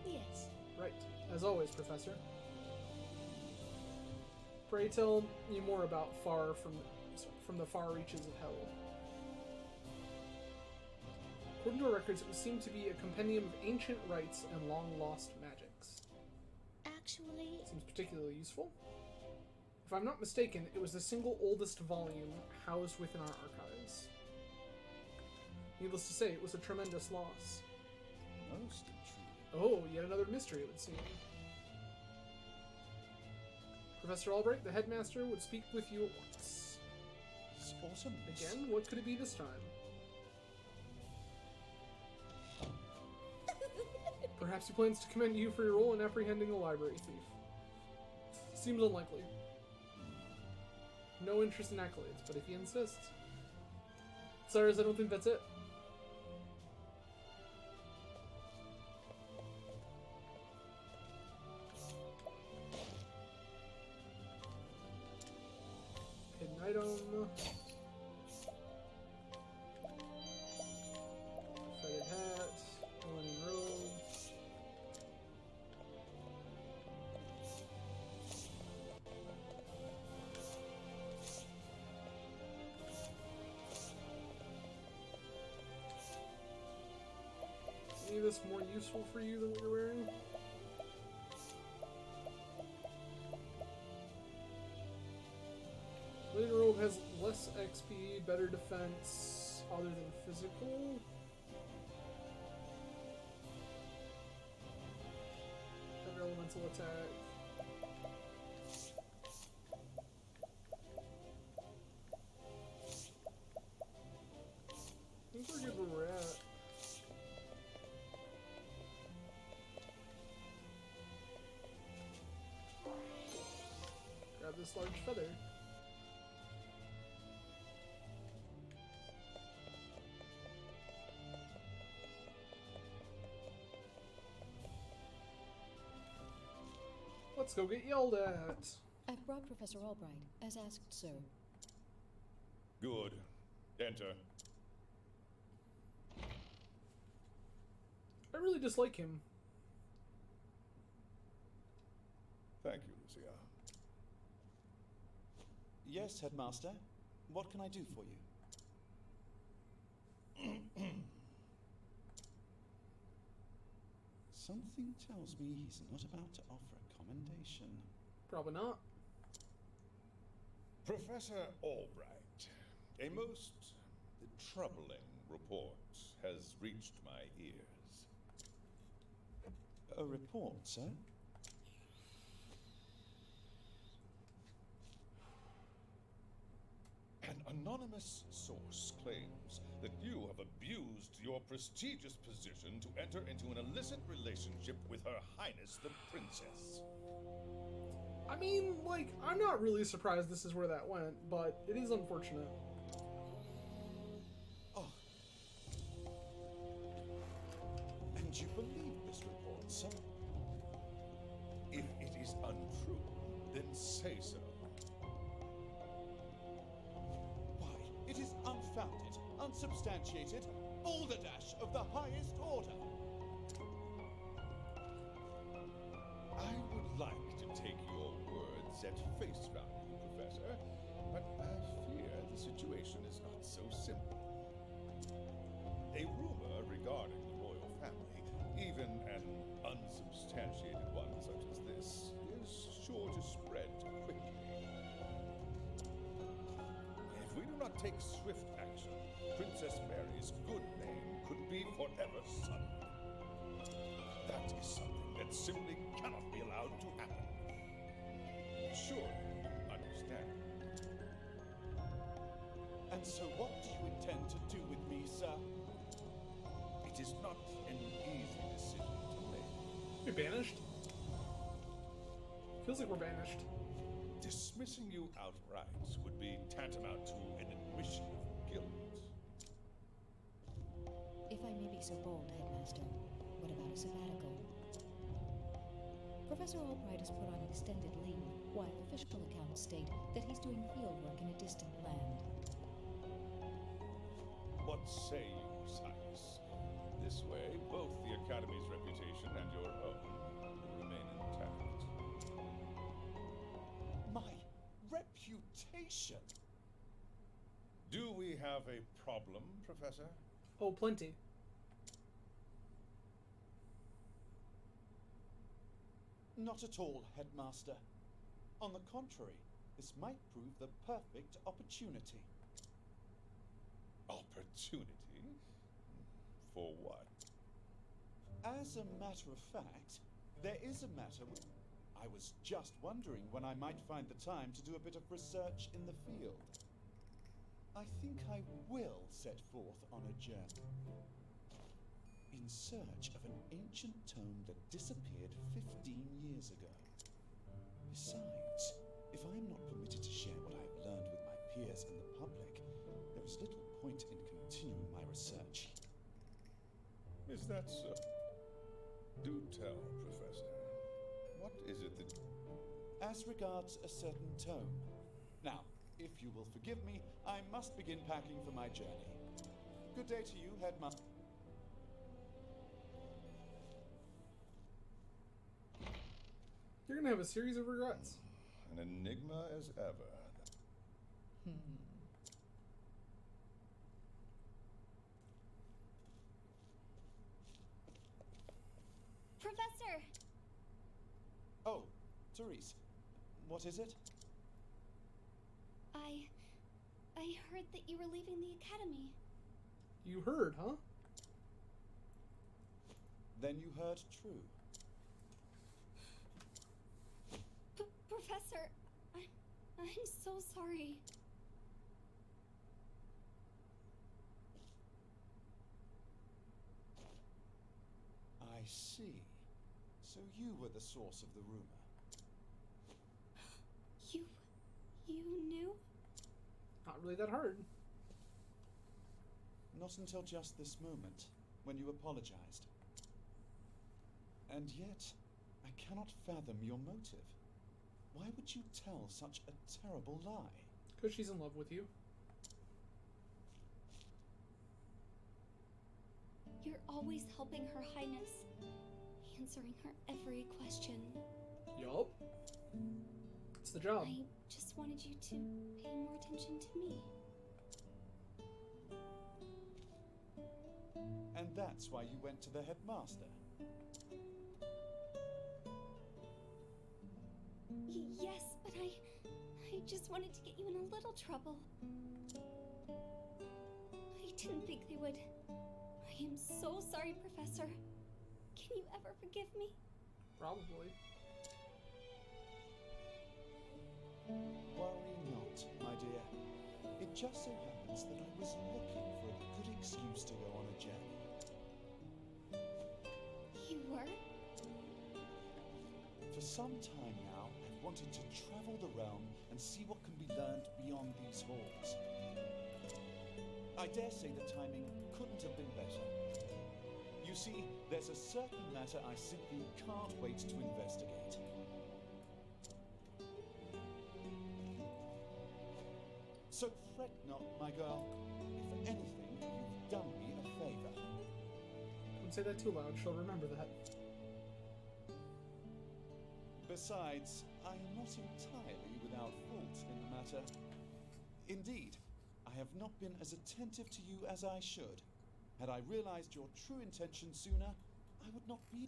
yes. Right, as always, Professor. Pray tell me more about from the far reaches of hell. According to our records, it would seem to be a compendium of ancient rites and long-lost magics. Actually, Seems particularly useful. If I'm not mistaken, it was the single oldest volume housed within our archives. Needless to say, it was a tremendous loss. Most intriguing. Oh, yet another mystery, it would seem. Professor Albright, the headmaster, would speak with you at once. It's awesome. Again, what could it be this time? Perhaps he plans to commend you for your role in apprehending the library thief. Seems unlikely. No interest in accolades, but if he insists. Cyrus, I don't think that's it. Hidden item. Fetid hat. Linen robe. Any of this more useful for you than what you're wearing? Linen robe has less XP, better defense, other than physical. Better elemental attack. I think we're good where we're at. Grab this large feather. Let's go get yelled at. I've brought Professor Albright, as asked, sir. Good. Enter. I really dislike him. Thank you, Lucia. Yes, headmaster. What can I do for you? Something tells me he's not about to offer a commendation. Probably not. Professor Albright, a most troubling report has reached my ears. A report, sir? An anonymous source claims that you have abused your prestigious position to enter into an illicit relationship with Her Highness the Princess. I mean, like, I'm not really surprised this is where that went, but it is unfortunate. Oh. And you believe this report, sir? If it is untrue, then say so. Why, it is unfounded, unsubstantiated, balderdash of the highest order. I would like to take your words at face value, Professor, but I fear the situation is not so simple. A rumor regarding the royal family, even an unsubstantiated one such as this, is sure to spread quickly. If we do not take swift action, Princess Mary's good name could be forever sullied. That is something that simply cannot be allowed to happen. Sure, you understand. And so what do you intend to do with me, sir? It is not an easy decision to make. You're banished? Feels like we're banished. Dismissing you outright would be tantamount to an admission of guilt. If I may be so bold, Headmaster, what about a sabbatical? Professor Albright has put on extended leave, while official accounts state that he's doing field work in a distant land. What say you, Cyrus? This way, both the Academy's reputation and your own will remain intact. My reputation? Do we have a problem, Professor? Oh, plenty. Not at all, Headmaster. On the contrary, this might prove the perfect opportunity. Opportunity? For what? As a matter of fact, there is a matter I was just wondering when I might find the time to do a bit of research in the field. I think I will set forth on a journey in search of an ancient tome that disappeared 15 years ago. Besides, if I am not permitted to share what I have learned with my peers and the public, there is little point in continuing my research. Is that so? Do tell, Professor. What is it that... As regards a certain tome. Now, if you will forgive me, I must begin packing for my journey. Good day to you, Headmaster. You're gonna have a series of regrets. An enigma as ever. Professor! Oh, Therese. What is it? I heard that you were leaving the academy. You heard, huh? Then you heard true. Professor, I'm so sorry. I see. So you were the source of the rumor. You knew? Not really that hard. Not until just this moment, when you apologized. And yet, I cannot fathom your motive. Why would you tell such a terrible lie? Because she's in love with you. You're always helping Her Highness, answering her every question. Yup. It's the job. I just wanted you to pay more attention to me. And that's why you went to the headmaster. Yes, but I just wanted to get you in a little trouble. I didn't think they would. I am so sorry, Professor. Can you ever forgive me? Probably. Worry not, my dear. It just so happens that I was looking for a good excuse to go on a journey. You were? For some time now, I've wanted to travel the realm and see what can be learned beyond these halls. I dare say the timing couldn't have been better. You see, there's a certain matter I simply can't wait to investigate. So fret not, my girl. If anything, you've done me a favor. Don't say that too loud. She'll remember that. Besides, I am not entirely without fault in the matter. Indeed, I have not been as attentive to you as I should. Had I realized your true intention sooner, I would not be...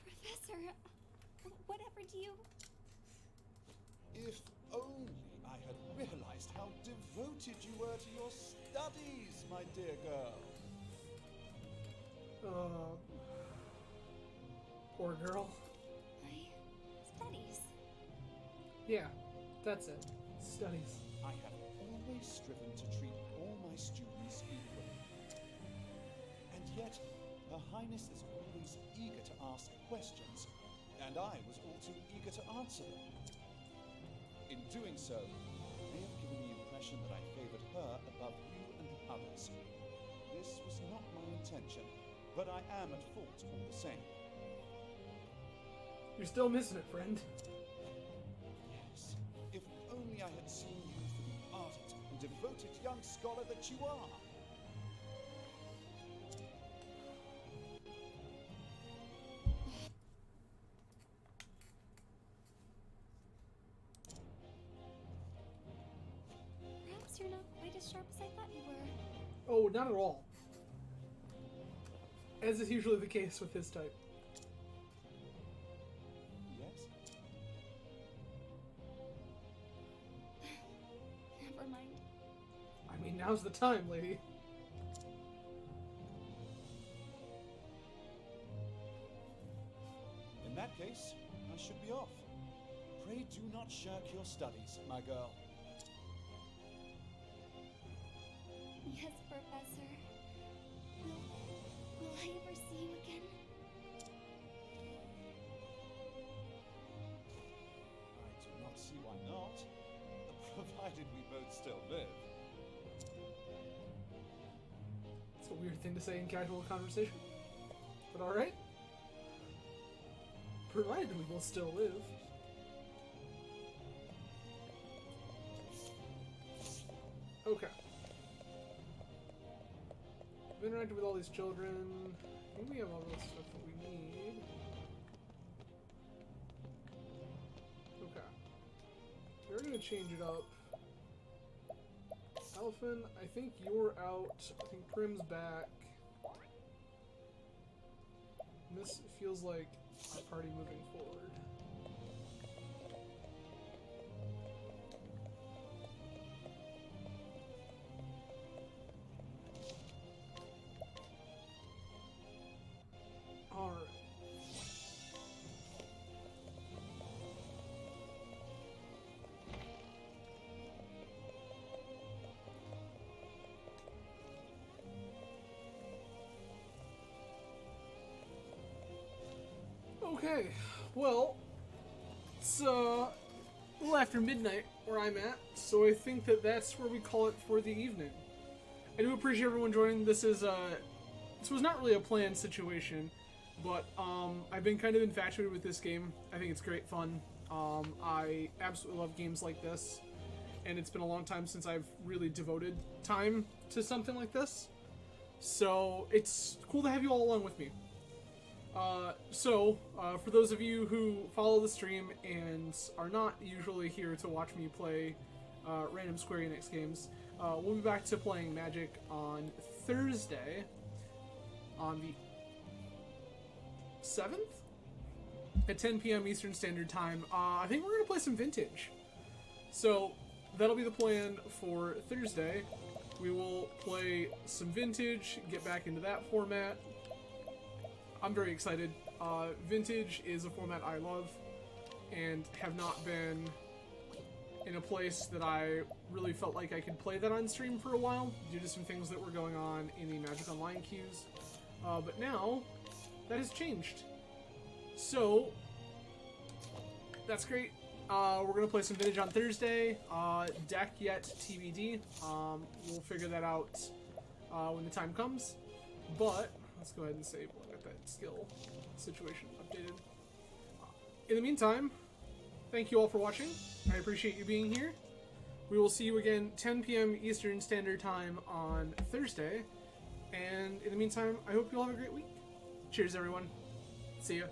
Professor, whatever do you... If only I had realized how devoted you were to your studies, my dear girl. Poor girl. My studies. Yeah, that's it. Studies. I have always striven to treat all my students equally. And yet, Her Highness is always eager to ask questions, and I was all too eager to answer them. In doing so, I may have given the impression that I favored her above you and the others. This was not my intention, but I am at fault all the same. You're still missing it, friend. Yes, if only I had seen you for the ardent and devoted young scholar that you are. Perhaps you're not quite as sharp as I thought you were. Oh, not at all. As is usually the case with his type. Yes? Never mind. I mean, now's the time, lady. In that case, I should be off. Pray do not shirk your studies, my girl. Yes, Professor. Will I ever see you again? I do not see why not, provided we both still live. It's a weird thing to say in casual conversation. But alright. Provided we will still live. Okay. We've interacted with all these children. I think we have all the stuff that we need. Okay. We're gonna change it up. Elfin, I think you're out. I think Prim's back. And this feels like our party moving forward. Alright. Okay, well, it's a little after midnight where I'm at, so I think that that's where we call it for the evening. I do appreciate everyone joining. This was not really a planned situation, but I've been kind of infatuated with this game. I think it's great fun. I absolutely love games like this, and it's been a long time since I've really devoted time to something like this. So it's cool to have you all along with me. For those of you who follow the stream and are not usually here to watch me play random Square Enix games, we'll be back to playing Magic on Thursday, on the 7th? At 10 p.m. Eastern Standard Time. I think we're going to play some Vintage. So, that'll be the plan for Thursday. We will play some Vintage, get back into that format. I'm very excited. Vintage is a format I love and have not been in a place that I really felt like I could play that on stream for a while due to some things that were going on in the Magic Online queues. But now, that has changed. So, that's great. We're going to play some Vintage on Thursday. Deck yet TBD. We'll figure that out when the time comes. But, let's go ahead and save. We'll get that skill situation updated. In the meantime, thank you all for watching. I appreciate you being here. We will see you again 10 p.m. Eastern Standard Time on Thursday. And in the meantime, I hope you all have a great week. Cheers, everyone. See ya.